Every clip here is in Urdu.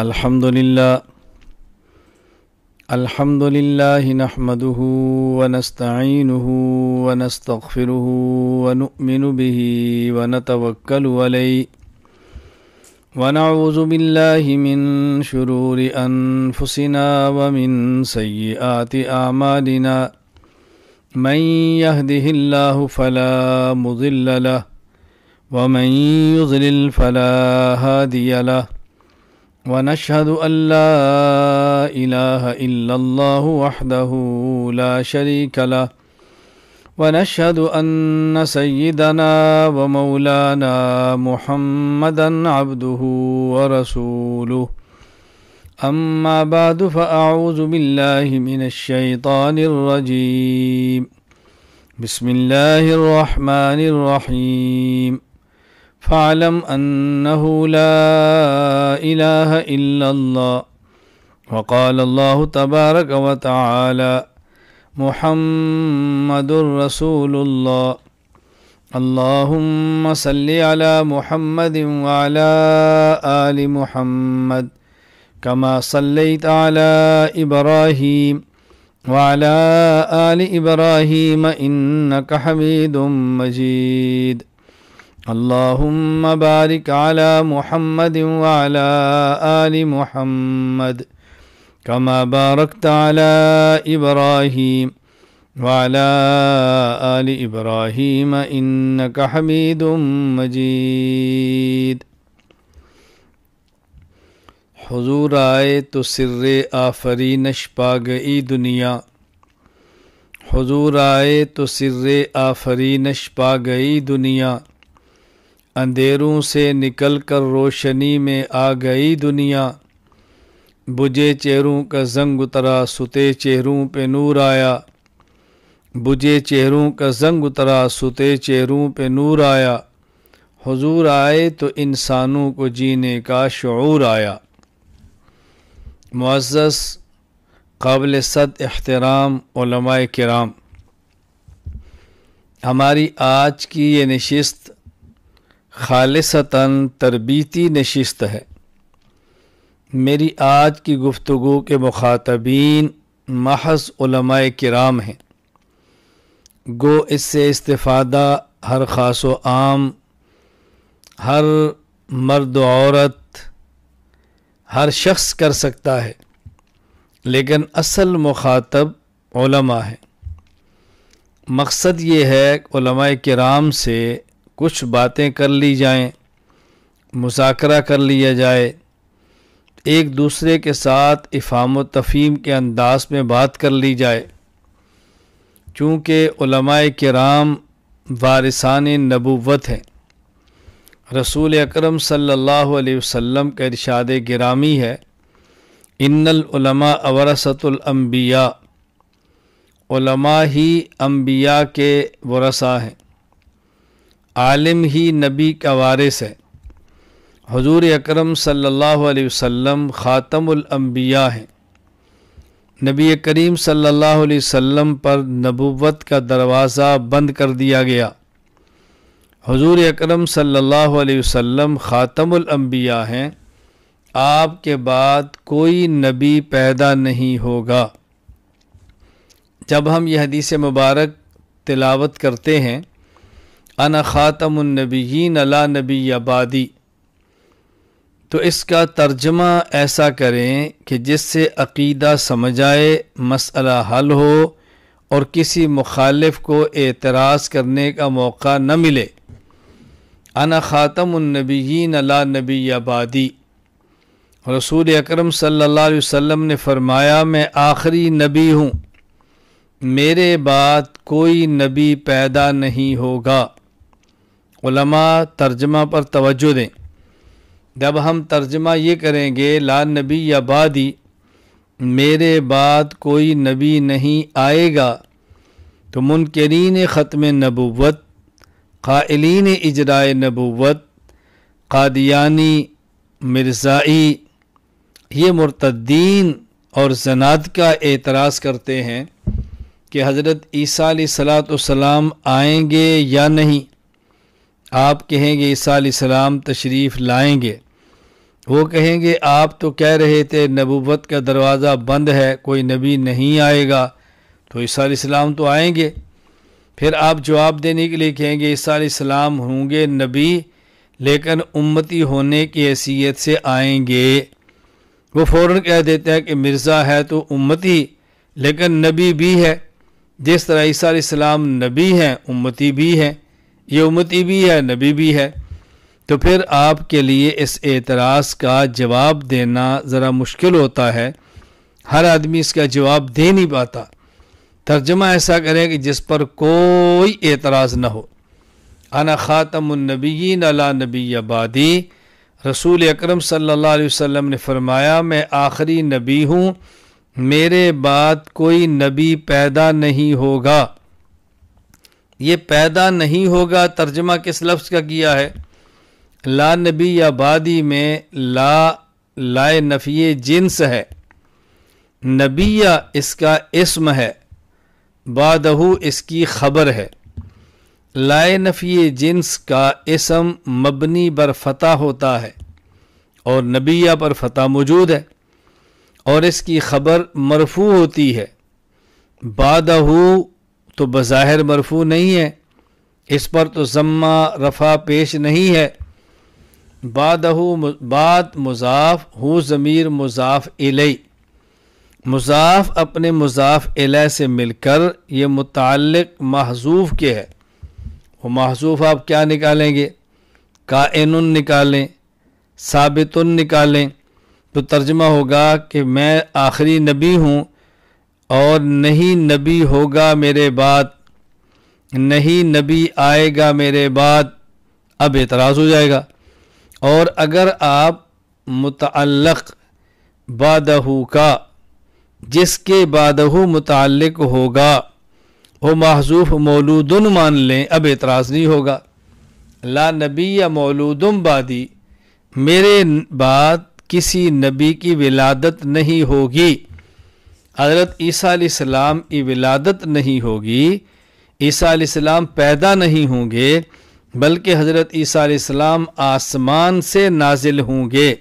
الحمد لله نحمده ونستعينه ونستغفره ونؤمن به ونتوكل عليه ونعوذ بالله من شرور أنفسنا ومن سيئات أعمالنا من يهده الله فلا مضل له ومن يضلل فلا هادي له ونشهد أن لا إله إلا الله وحده لا شريك له ونشهد أن سيدنا ومولانا محمدا عبده ورسوله أما بعد فأعوذ بالله من الشيطان الرجيم بسم الله الرحمن الرحيم فاعلم أنه لا إله إلا الله وقال الله تبارك وتعالى محمد رسول الله اللهم صل على محمد وعلى آل محمد كما صليت على إبراهيم وعلى آل إبراهيم إنك حميد مجيد اللهم بارك على محمد وعلى آل محمد كما باركت على إبراهيم وعلى آل إبراهيم إنك حميد مجيد۔ حضور آئے تو سر آفرینش پا گئی دنیا، حضور آئے تو سر آفرینش پا گئی دنیا، اندھیروں سے نکل کر روشنی میں آ گئی دنیا، بجھے چہروں کا زنگ اترا ستے چہروں پہ نور آیا، بجھے چہروں کا زنگ اترا ستے چہروں پہ نور آیا، حضور آئے تو انسانوں کو جینے کا شعور آیا۔ معزز قابل صد احترام علماء کرام، ہماری آج کی یہ نشست خالصتاً تربیتی نشست ہے۔ میری آج کی گفتگو کے مخاطبین محض علماء کرام ہیں، گو اس سے استفادہ ہر خاص و عام، ہر مرد و عورت، ہر شخص کر سکتا ہے، لیکن اصل مخاطب علماء ہیں۔ مقصد یہ ہے کہ علماء کرام سے کچھ باتیں کر لی جائیں، مذاکرہ کر لیا جائے، ایک دوسرے کے ساتھ افہام و تفہیم کے انداز میں بات کر لی جائے، چونکہ علماء کرام وارثان نبوت ہیں۔ رسول اکرم صلی اللہ علیہ وسلم کا ارشاد گرامی ہے، ان العلماء ورثۃ الانبیاء، علماء ہی انبیاء کے ورثاء ہیں، عالم ہی نبی کا وارث ہے۔ حضور اکرم صلی اللہ علیہ وسلم خاتم الانبیاء ہیں۔ نبی کریم صلی اللہ علیہ وسلم پر نبوت کا دروازہ بند کر دیا گیا۔ حضور اکرم صلی اللہ علیہ وسلم خاتم الانبیاء ہیں، آپ کے بعد کوئی نبی پیدا نہیں ہوگا۔ جب ہم یہ حدیث مبارک تلاوت کرتے ہیں، انا خاتم النبیین لا نبی بعدی، تو اس کا ترجمہ ایسا کریں کہ جس سے عقیدہ سمجھ آئے، مسئلہ حل ہو اور کسی مخالف کو اعتراض کرنے کا موقع نہ ملے۔ انا خاتم النبیین لا نبی بعدی، رسول اکرم صلی اللہ علیہ وسلم نے فرمایا میں آخری نبی ہوں، میرے بعد کوئی نبی پیدا نہیں ہوگا۔ علماء ترجمہ پر توجہ دیں۔ جب ہم ترجمہ یہ کریں گے لا نبی یا بعدی، میرے بعد کوئی نبی نہیں آئے گا، تو منکرین ختم نبوت، قائلین اجراء نبوت، قادیانی، مرزائی، یہ مرتدین اور زنادقہ اعتراض کرتے ہیں کہ حضرت عیسیٰ علیہ السلام آئیں گے یا نہیں۔ آپ کہیں گے عیسیٰ علیہ السلام تشریف لائیں گے، وہ کہیں گے آپ تو کہہ رہے تھے نبوت کا دروازہ بند ہے، کوئی نبی نہیں آئے گا، تو عیسیٰ علیہ السلام تو آئیں گے۔ پھر آپ جواب دینے کے لیے کہیں گے عیسیٰ علیہ السلام ہوں گے نبی، لیکن امتی ہونے کی حیثیت سے آئیں گے۔ وہ فوراً کہہ دیتے ہیں کہ مرزا ہے تو امتی لیکن نبی بھی ہے، جس طرح عیسیٰ علیہ السلام نبی ہیں امتی بھی ہیں، یہ امتی بھی ہے نبی بھی ہے۔ تو پھر آپ کے لیے اس اعتراض کا جواب دینا ذرا مشکل ہوتا ہے، ہر آدمی اس کا جواب دے نہیں پاتا۔ ترجمہ ایسا کریں کہ جس پر کوئی اعتراض نہ ہو۔ انا خاتم النبیین لا نبی بعدی، رسول اکرم صلی اللہ علیہ وسلم نے فرمایا میں آخری نبی ہوں، میرے بعد کوئی نبی پیدا نہیں ہوگا۔ یہ پیدا نہیں ہوگا ترجمہ کس لفظ کا کیا ہے؟ لا نبی یا بعدی میں لا نفی جنس ہے، نبیہ اس کا اسم ہے، بعدہ اس کی خبر ہے۔ لا نفی جنس کا اسم مبنی بر فتح ہوتا ہے اور نبیہ پر فتح موجود ہے، اور اس کی خبر مرفوع ہوتی ہے۔ بعدہ تو بظاہر مرفوع نہیں ہے، اس پر تو ضمہ رفع پیش نہیں ہے۔ بعدہ بعد مضاف، ہو ضمیر مضاف الی، مضاف اپنے مضاف الی سے مل کر یہ متعلق محذوف کے ہے۔ وہ محذوف آپ کیا نکالیں گے؟ کائن نکالیں، ثابت نکالیں، تو ترجمہ ہوگا کہ میں آخری نبی ہوں اور نہیں نبی ہوگا میرے بعد، نہیں نبی آئے گا میرے بعد۔ اب اعتراض ہو جائے گا، اور اگر آپ متعلق بعدہ کا جس کے بعدہ متعلق ہوگا وہ محذوف مولود مان لیں، اب اعتراض نہیں ہوگا۔ لا نبی یا مولود بعدی، میرے بعد کسی نبی کی ولادت نہیں ہوگی۔ حضرت عیسیٰ علیہ السلام کی ولادت نہیں ہوگی، عیسیٰ علیہ السلام پیدا نہیں ہوں گے، بلکہ حضرت عیسیٰ علیہ السلام آسمان سے نازل ہوں گے۔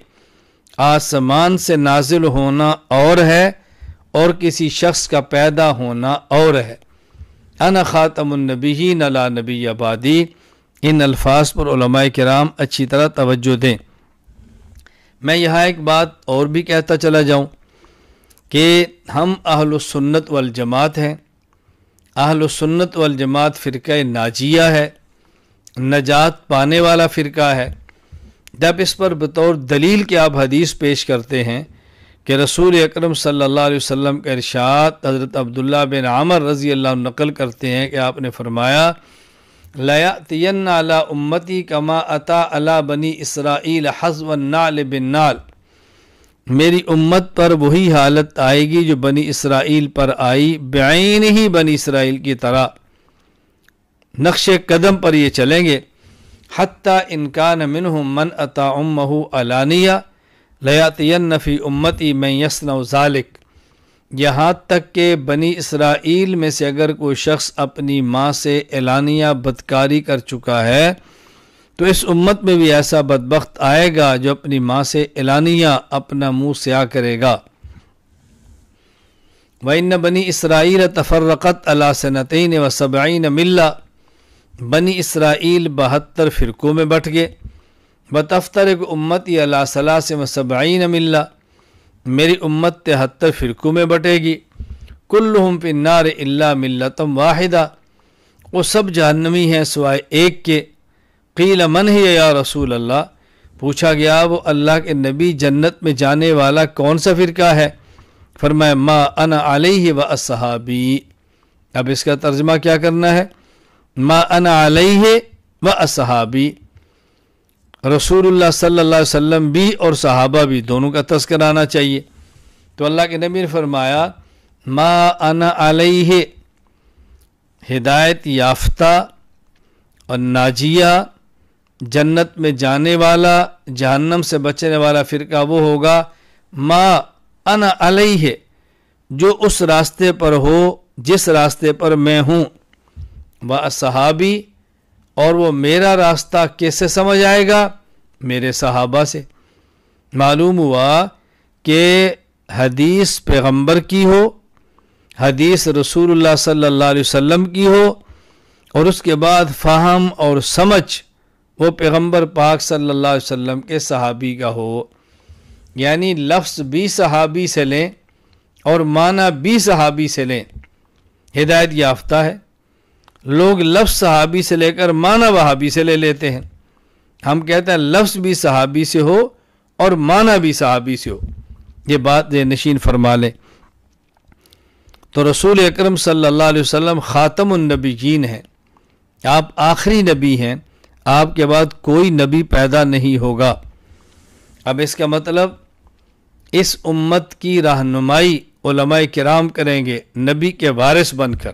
آسمان سے نازل ہونا اور ہے، اور کسی شخص کا پیدا ہونا اور ہے۔ انا خاتم النبیین لا نبی بعدی، ان الفاظ پر علماء کرام اچھی طرح توجہ دیں۔ میں یہاں ایک بات اور بھی کہتا چلا جاؤں کہ ہم اہل السنت والجماعت ہیں۔ اہل السنت والجماعت فرقہ ناجیہ ہے، نجات پانے والا فرقہ ہے۔ جب اس پر بطور دلیل کہ آپ حدیث پیش کرتے ہیں کہ رسول اکرم صلی اللہ علیہ وسلم کا ارشاد حضرت عبداللہ بن عمر رضی اللہ عنہ نقل کرتے ہیں کہ آپ نے فرمایا لَيَأْتِيَنَّ عَلَىٰ أُمَّتِي كَمَا أَتَىٰ عَلَىٰ بَنِي إِسْرَائِيلَ حَظْوَ النَّعْلِ بِالنَّعْلِ، میری امت پر وہی حالت آئے گی جو بنی اسرائیل پر آئی، بعین ہی بنی اسرائیل کی طرح نقش قدم پر یہ چلیں گے۔ حتیٰ ان کان منہم من اتی امہ علانیہ لیاتین فی امتی من یصنع ذلک، یہاں تک کہ بنی اسرائیل میں سے اگر کوئی شخص اپنی ماں سے اعلانیہ بدکاری کر چکا ہے تو اس امت میں بھی ایسا بدبخت آئے گا جو اپنی ماں سے اعلانیہ اپنا منہ سیاہ کرے گا۔ وَإِنَّ بَنِي إِسْرَائِيلَ تَفَرَّقَتْ عَلَىٰ سَنَتَيْنِ وَسَبْعِينَ مِلَّةً، بنی اسرائیل 72 فرقوں میں بٹ گئے۔ وَتَفْتَرِقُ أُمَّتِي عَلَىٰ 73 مِلَّةً، میری امت 73 فرقوں میں بٹے گی۔ كُلُّهُمْ فِي النَّارِ إِلَّا مِلَّةً وَاحِدَةً، وہ سب جہنمی ہیں سوائے ایک کے۔ قیل من ہی یا رسول اللہ، پوچھا گیا وہ اللہ کے نبی جنت میں جانے والا کون سا فرقہ ہے؟ فرمایا ما انا علیہ و اصحابی۔ اب اس کا ترجمہ کیا کرنا ہے؟ ما انا علیہ و اصحابی، رسول اللہ صلی اللہ علیہ وسلم بھی اور صحابہ بھی، دونوں کا تذکر آنا چاہیے۔ تو اللہ کے نبی نے فرمایا ما انا علیہ، ہدایت یافتہ اور ناجیہ، جنت میں جانے والا، جہنم سے بچنے والا فرقہ وہ ہوگا ما انا علیہ، جو اس راستے پر ہو جس راستے پر میں ہوں، و اصحابی، اور وہ میرا راستہ کیسے سمجھ آئے گا؟ میرے صحابہ سے۔ معلوم ہوا کہ حدیث پیغمبر کی ہو، حدیث رسول اللہ صلی اللہ علیہ وسلم کی ہو، اور اس کے بعد فہم اور سمجھ وہ پیغمبر پاک صلی اللہ علیہ وسلم کے صحابی کا ہو، یعنی لفظ بھی صحابی سے لیں اور معنی بھی صحابی سے لیں، ہدایت یافتہ ہے۔ لوگ لفظ صحابی سے لے کر معنی وہابی سے لے لیتے ہیں، ہم کہتے ہیں لفظ بھی صحابی سے ہو اور معنی بھی صحابی سے ہو، یہ بات نشین فرما لیں۔ تو رسول اکرم صلی اللہ علیہ وسلم خاتم النبیین ہیں، آپ آخری نبی ہیں، آپ کے بعد کوئی نبی پیدا نہیں ہوگا۔ اب اس کا مطلب اس امت کی رہنمائی علماء کرام کریں گے نبی کے وارث بن کر۔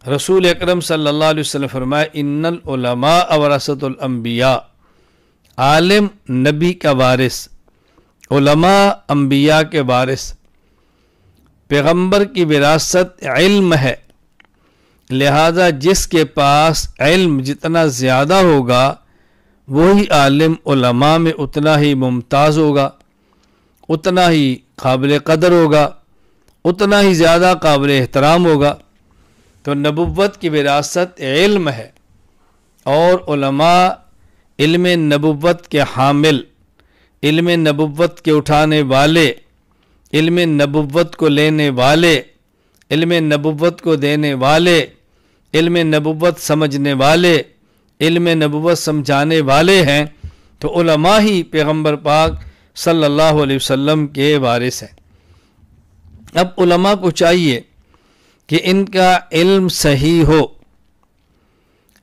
رسول اکرم صلی اللہ علیہ وسلم فرمائے ان العلماء ورثۃ الانبیاء، عالم نبی کا وارث، علماء انبیاء کے وارث۔ پیغمبر کی وراثت علم ہے، لہذا جس کے پاس علم جتنا زیادہ ہوگا وہی عالم علماء میں اتنا ہی ممتاز ہوگا، اتنا ہی قابل قدر ہوگا، اتنا ہی زیادہ قابل احترام ہوگا۔ تو نبوت کی وراثت علم ہے، اور علماء علم نبوت کے حامل، علم نبوت کے اٹھانے والے، علم نبوت کو لینے والے، علم نبوت کو دینے والے، علم نبوت سمجھنے والے، علم نبوت سمجھانے والے ہیں۔ تو علماء ہی پیغمبر پاک صلی اللہ علیہ وسلم کے وارث ہیں۔ اب علماء کو چاہیے کہ ان کا علم صحیح ہو،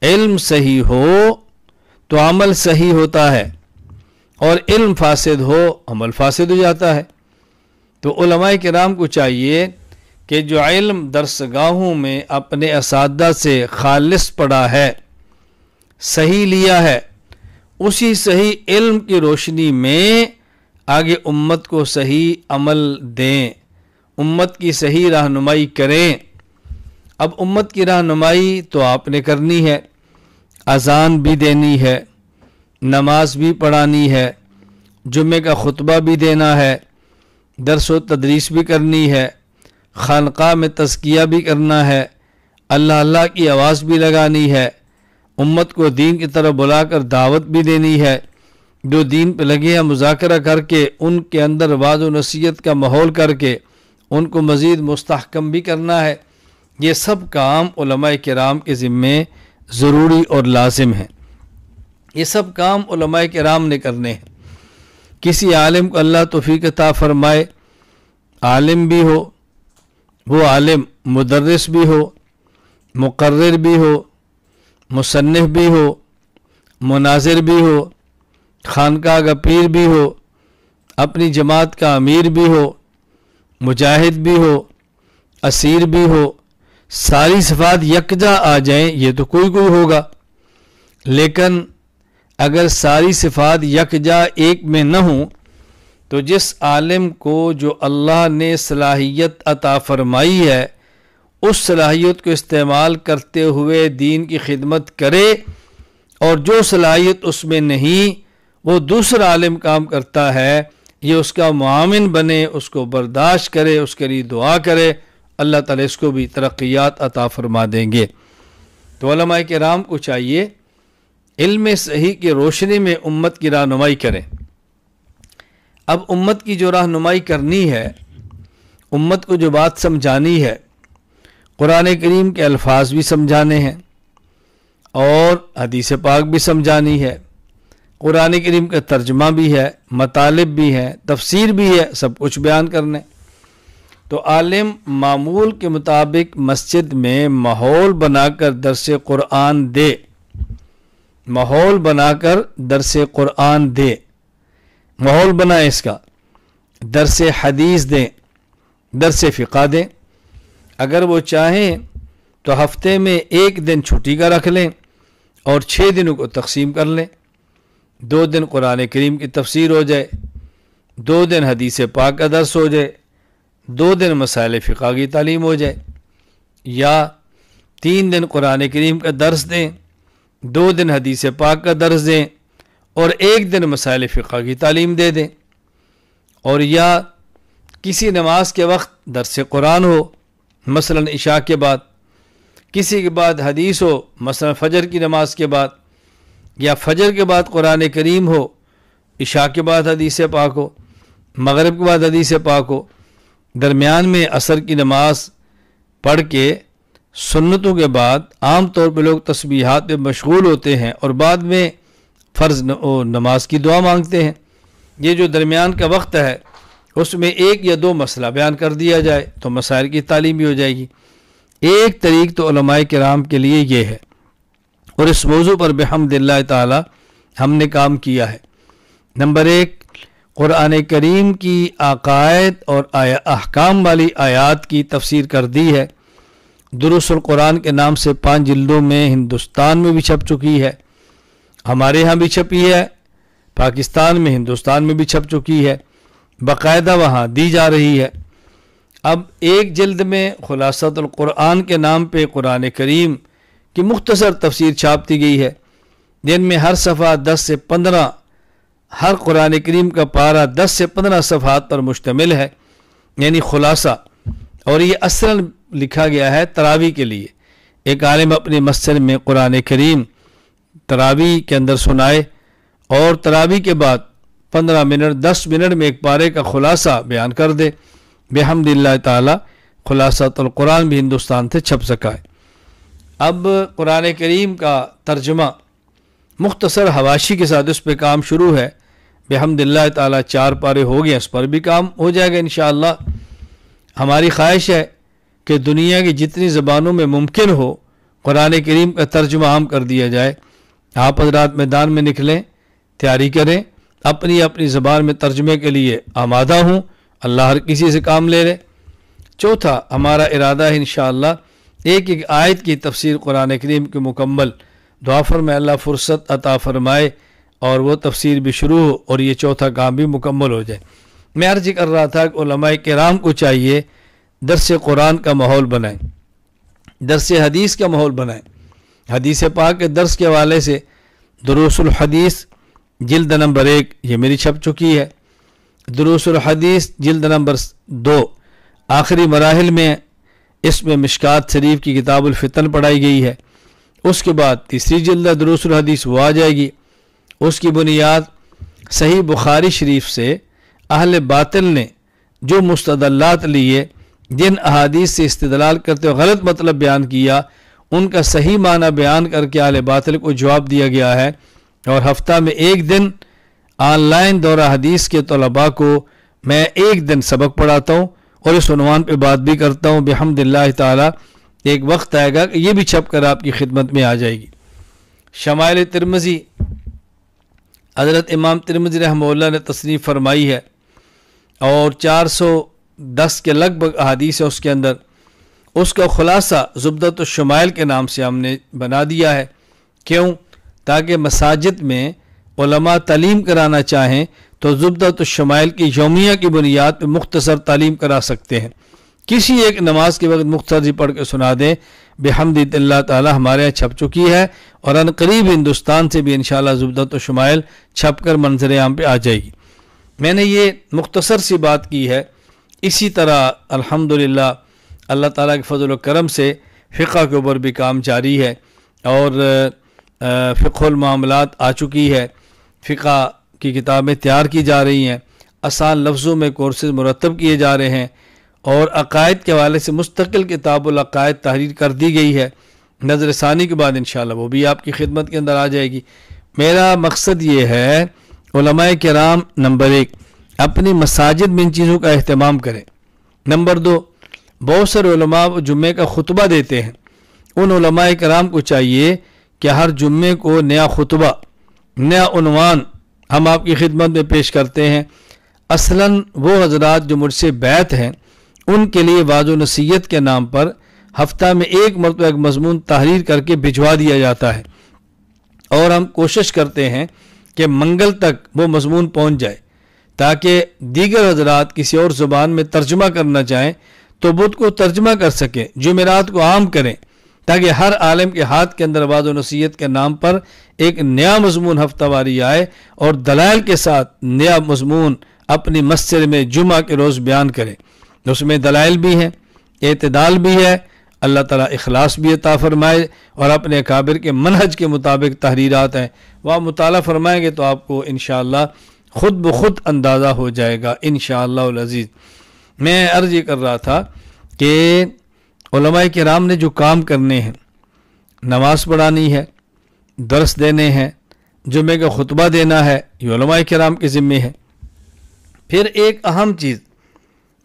علم صحیح ہو تو عمل صحیح ہوتا ہے، اور علم فاسد ہو عمل فاسد ہو جاتا ہے۔ تو علماء کرام کو چاہیے کہ جو علم درسگاہوں میں اپنے اساتذہ سے خالص پڑھا ہے، صحیح لیا ہے، اسی صحیح علم کی روشنی میں آگے امت کو صحیح عمل دیں، امت کی صحیح رہنمائی کریں۔ اب امت کی رہنمائی تو آپ نے کرنی ہے، اذان بھی دینی ہے، نماز بھی پڑھانی ہے، جمعے کا خطبہ بھی دینا ہے، درس و تدریس بھی کرنی ہے، خانقاہ میں تزکیہ بھی کرنا ہے، اللہ اللہ کی آواز بھی لگانی ہے، امت کو دین کی طرف بلا کر دعوت بھی دینی ہے، جو دین پہ لگے ہیں مذاکرہ کر کے ان کے اندر وعظ و نصیحت کا ماحول کر کے ان کو مزید مستحکم بھی کرنا ہے۔ یہ سب کام علماء کرام کے ذمے ضروری اور لازم ہیں، یہ سب کام علماء کرام نے کرنے ہیں۔ کسی عالم کو اللہ توفیق عطا فرمائے، عالم بھی ہو، وہ عالم مدرس بھی ہو، مقرر بھی ہو، مصنف بھی ہو، مناظر بھی ہو، خانقاہ کا پیر بھی ہو، اپنی جماعت کا امیر بھی ہو، مجاہد بھی ہو، اسیر بھی ہو، ساری صفات یکجا آ جائیں یہ تو کوئی ہوگا، لیکن اگر ساری صفات یکجا ایک میں نہ ہوں تو جس عالم کو جو اللہ نے صلاحیت عطا فرمائی ہے اس صلاحیت کو استعمال کرتے ہوئے دین کی خدمت کرے، اور جو صلاحیت اس میں نہیں وہ دوسرا عالم کام کرتا ہے، یہ اس کا معاون بنے، اس کو برداشت کرے، اس کے لیے دعا کرے، اللہ تعالیٰ اس کو بھی ترقیات عطا فرما دیں گے۔ تو علماء کرام کو چاہیے علم صحیح کی روشنی میں امت کی رہنمائی کریں۔ اب امت کی جو رہنمائی کرنی ہے، امت کو جو بات سمجھانی ہے، قرآن کریم کے الفاظ بھی سمجھانے ہیں اور حدیث پاک بھی سمجھانی ہے، قرآن کریم کا ترجمہ بھی ہے، مطالب بھی ہیں، تفسیر بھی ہے، سب کچھ بیان کرنے۔ تو عالم معمول کے مطابق مسجد میں ماحول بنا کر درس قرآن دے، ماحول بنا کر درس قرآن دے، ماحول بنائے اس کا، درس حدیث دیں، درس فقہ دیں۔ اگر وہ چاہیں تو ہفتے میں ایک دن چھٹی کا رکھ لیں اور 6 دنوں کو تقسیم کر لیں، 2 دن قرآن کریم کی تفسیر ہو جائے، 2 دن حدیث پاک کا درس ہو جائے، 2 دن مسائل فقہ کی تعلیم ہو جائے، یا 3 دن قرآن کریم کا درس دیں، 2 دن حدیث پاک کا درس دیں، اور ایک دن مسائل فقہ کی تعلیم دے دیں، اور یا کسی نماز کے وقت درس قرآن ہو، مثلا عشاء کے بعد، کسی کے بعد حدیث ہو، مثلا فجر کی نماز کے بعد، یا فجر کے بعد قرآن کریم ہو، عشاء کے بعد حدیث پاک ہو، مغرب کے بعد حدیث پاک ہو، درمیان میں عصر کی نماز پڑھ کے سنتوں کے بعد عام طور پہ لوگ تسبیحات پہ مشغول ہوتے ہیں اور بعد میں فرض نماز کی دعا مانگتے ہیں۔ یہ جو درمیان کا وقت ہے اس میں ایک یا دو مسئلہ بیان کر دیا جائے تو مسائل کی تعلیم بھی ہو جائے گی۔ ایک طریق تو علماء کرام کے لیے یہ ہے، اور اس موضوع پر بحمد اللہ تعالی ہم نے کام کیا ہے۔ نمبر ایک، قرآن کریم کی عقائد اور احکام والی آیات کی تفسیر کر دی ہے۔ دروس القرآن کے نام سے 5 جلدوں میں ہندوستان میں بھی چھپ چکی ہے، ہمارے ہاں بھی چھپی ہے، پاکستان میں، ہندوستان میں بھی چھپ چکی ہے، باقاعدہ وہاں دی جا رہی ہے۔ اب ایک جلد میں خلاصۃ القرآن کے نام پہ قرآن کریم کی مختصر تفسیر چھاپ دی گئی ہے، جن میں ہر صفحہ 10 سے 15، ہر قرآن کریم کا پارہ 10 سے 15 صفحات پر مشتمل ہے، یعنی خلاصہ۔ اور یہ اصلاً لکھا گیا ہے تراویح کے لیے۔ ایک عالم اپنی مسجد میں قرآن کریم تراویح کے اندر سنائے، اور تراویح کے بعد 15 منٹ 10 منٹ میں ایک پارے کا خلاصہ بیان کر دے۔ بحمد اللہ تعالی خلاصۃ القرآن بھی ہندوستان سے چھپ سکا ہے۔ اب قرآن کریم کا ترجمہ مختصر حواشی کے ساتھ اس پہ کام شروع ہے، بحمد اللہ تعالی 4 پارے ہو گئے، اس پر بھی کام ہو جائے گا انشاءاللہ۔ ہماری خواہش ہے کہ دنیا کی جتنی زبانوں میں ممکن ہو قرآن کریم کا ترجمہ عام کر دیا جائے۔ آپ حضرات میدان میں نکلیں، تیاری کریں، اپنی اپنی زبان میں ترجمے کے لیے آمادہ ہوں، اللہ ہر کسی سے کام لے لے۔ چوتھا، ہمارا ارادہ ہے انشاءاللہ ایک ایک آیت کی تفسیر قرآن کریم کی مکمل، دعا فرمائے اللہ فرصت عطا فرمائے اور وہ تفسیر بھی شروع ہو اور یہ چوتھا کام بھی مکمل ہو جائے۔ میں عرض کر رہا تھا کہ علماء کرام کو چاہیے درس قرآن کا ماحول بنائیں، درس حدیث کا ماحول بنائیں۔ حدیث پاک کے درس کے حوالے سے دروس الحدیث جلد نمبر 1 یہ میری چھپ چکی ہے، دروس الحدیث جلد نمبر 2 آخری مراحل میں، اس میں مشکات شریف کی کتاب الفتن پڑھائی گئی ہے۔ اس کے بعد تیسری جلد دروس الحدیث وہ آ جائے گی، اس کی بنیاد صحیح بخاری شریف سے اہل باطل نے جو مستدلات لیے، جن احادیث سے استدلال کرتے ہوئے غلط مطلب بیان کیا، ان کا صحیح معنی بیان کر کے اہل باطل کو جواب دیا گیا ہے۔ اور ہفتہ میں ایک دن آن لائن دورہ حدیث کے طلباء کو میں ایک دن سبق پڑھاتا ہوں اور اس عنوان پہ بات بھی کرتا ہوں۔ بحمد اللہ تعالی ایک وقت آئے گا کہ یہ بھی چھپ کر آپ کی خدمت میں آ جائے گی۔ شمائل ترمذی، حضرت امام ترمذی رحمہ اللہ نے تصنیف فرمائی ہے، اور 410 کے لگ بھگ احادیث ہے اس کے اندر۔ اس کا خلاصہ زبدۃ الشمائل کے نام سے ہم نے بنا دیا ہے۔ کیوں؟ تاکہ مساجد میں علماء تعلیم کرانا چاہیں تو زبدۃ الشمائل کی یومیہ کی بنیاد پہ مختصر تعلیم کرا سکتے ہیں۔ کسی ایک نماز کے وقت مختصر ہی پڑھ کے سنا دیں، بحمد اللہ تعالی ہمارے یہاں چھپ چکی ہے، اور ان قریب ہندوستان سے بھی انشاءاللہ زبدۃ الشمائل چھپ کر منظر عام پہ آ جائے گی۔ میں نے یہ مختصر سی بات کی ہے۔ اسی طرح الحمدللہ اللہ تعالیٰ کے فضل و کرم سے فقہ کے اوپر بھی کام جاری ہے، اور فقہ المعاملات آ چکی ہے، فقہ کی کتابیں تیار کی جا رہی ہیں، آسان لفظوں میں کورسز مرتب کیے جا رہے ہیں، اور عقائد کے حوالے سے مستقل کتاب العقائد تحریر کر دی گئی ہے۔ نظر ثانی کے بعد انشاءاللہ وہ بھی آپ کی خدمت کے اندر آ جائے گی۔ میرا مقصد یہ ہے علماء کرام نمبر 1 اپنی مساجد میں ان چیزوں کا اہتمام کریں۔ نمبر 2، بہت سارے علماء جمعے کا خطبہ دیتے ہیں، ان علماء کرام کو چاہیے کہ ہر جمعے کو نیا خطبہ، نیا عنوان ہم آپ کی خدمت میں پیش کرتے ہیں۔ اصلاً وہ حضرات جو مجھ سے بیعت ہیں ان کے لیے وعظ و نصیحت کے نام پر ہفتہ میں ایک مرتبہ ایک مضمون تحریر کر کے بھجوا دیا جاتا ہے، اور ہم کوشش کرتے ہیں کہ منگل تک وہ مضمون پہنچ جائے، تاکہ دیگر حضرات کسی اور زبان میں ترجمہ کرنا چاہیں تو بدھ کو ترجمہ کر سکیں، جمعرات کو عام کریں، تاکہ ہر عالم کے ہاتھ کے اندر وعظ و نصیحت کے نام پر ایک نیا مضمون ہفتہ واری آئے اور دلائل کے ساتھ نیا مضمون اپنی مسجد میں جمعہ کے روز بیان کرے، اس میں دلائل بھی ہیں، اعتدال بھی ہے، اللہ تعالیٰ اخلاص بھی عطا فرمائے، اور اپنے اکابر کے منہج کے مطابق تحریرات ہیں وہ مطالعہ فرمائیں گے تو آپ کو انشاءاللہ خود بخود اندازہ ہو جائے گا انشاءاللہ العزیز۔ میں عرض یہ کر رہا تھا کہ علماء کرام نے جو کام کرنے ہیں، نماز پڑھانی ہے، درس دینے ہیں، جمعے کا خطبہ دینا ہے، یہ علماء کرام کے ذمے ہے۔ پھر ایک اہم چیز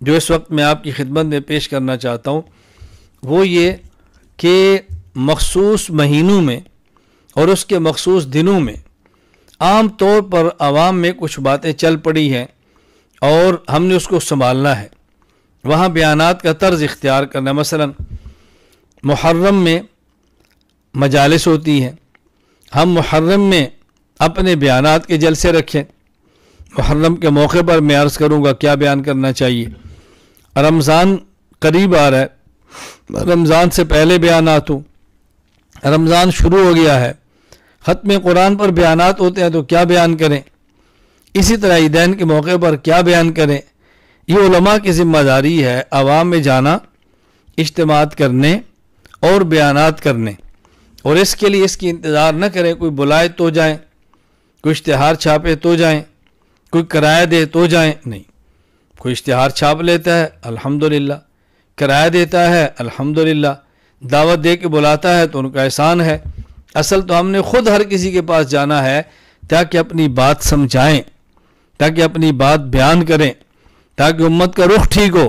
جو اس وقت میں آپ کی خدمت میں پیش کرنا چاہتا ہوں وہ یہ کہ مخصوص مہینوں میں اور اس کے مخصوص دنوں میں عام طور پر عوام میں کچھ باتیں چل پڑی ہیں اور ہم نے اس کو سنبھالنا ہے، وہاں بیانات کا طرز اختیار کرنا۔ مثلا محرم میں مجالس ہوتی ہیں، ہم محرم میں اپنے بیانات کے جلسے رکھیں۔ محرم کے موقع پر میں عرض کروں گا کیا بیان کرنا چاہیے۔ رمضان قریب آ رہا ہے، رمضان سے پہلے بیانات ہوں، رمضان شروع ہو گیا ہے، ختم قرآن پر بیانات ہوتے ہیں تو کیا بیان کریں، اسی طرح عیدین کے موقع پر کیا بیان کریں۔ یہ علماء کی ذمہ داری ہے عوام میں جانا، اجتماعات کرنے اور بیانات کرنے، اور اس کے لیے اس کی انتظار نہ کریں کوئی بلائے تو جائیں، کوئی اشتہار چھاپے تو جائیں، کوئی کرایہ دے تو جائیں، نہیں، کوئی اشتہار چھاپ لیتا ہے الحمدللہ، کرایہ دیتا ہے الحمدللہ، دعوت دے کے بلاتا ہے تو ان کا احسان ہے۔ اصل تو ہم نے خود ہر کسی کے پاس جانا ہے تاکہ اپنی بات سمجھائیں، تاکہ اپنی بات بیان کریں، تاکہ امت کا رخ ٹھیک ہو۔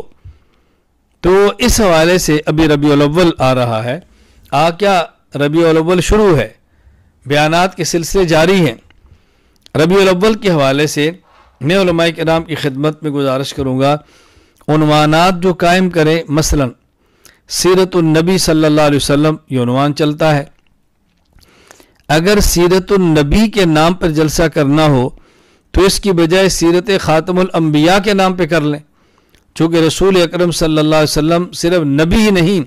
تو اس حوالے سے ابھی ربیع الاول آ رہا ہے، کیا ربیع الاول شروع ہے، بیانات کے سلسلے جاری ہیں۔ ربیع الاول کے حوالے سے میں علماء کرام کی خدمت میں گزارش کروں گا عنوانات جو قائم کریں، مثلا سیرت النبی صلی اللہ علیہ وسلم یہ عنوان چلتا ہے، اگر سیرت النبی کے نام پر جلسہ کرنا ہو تو اس کی بجائے سیرت خاتم الانبیاء کے نام پہ کر لیں، چونکہ رسول اکرم صلی اللہ علیہ وسلم صرف نبی ہی نہیں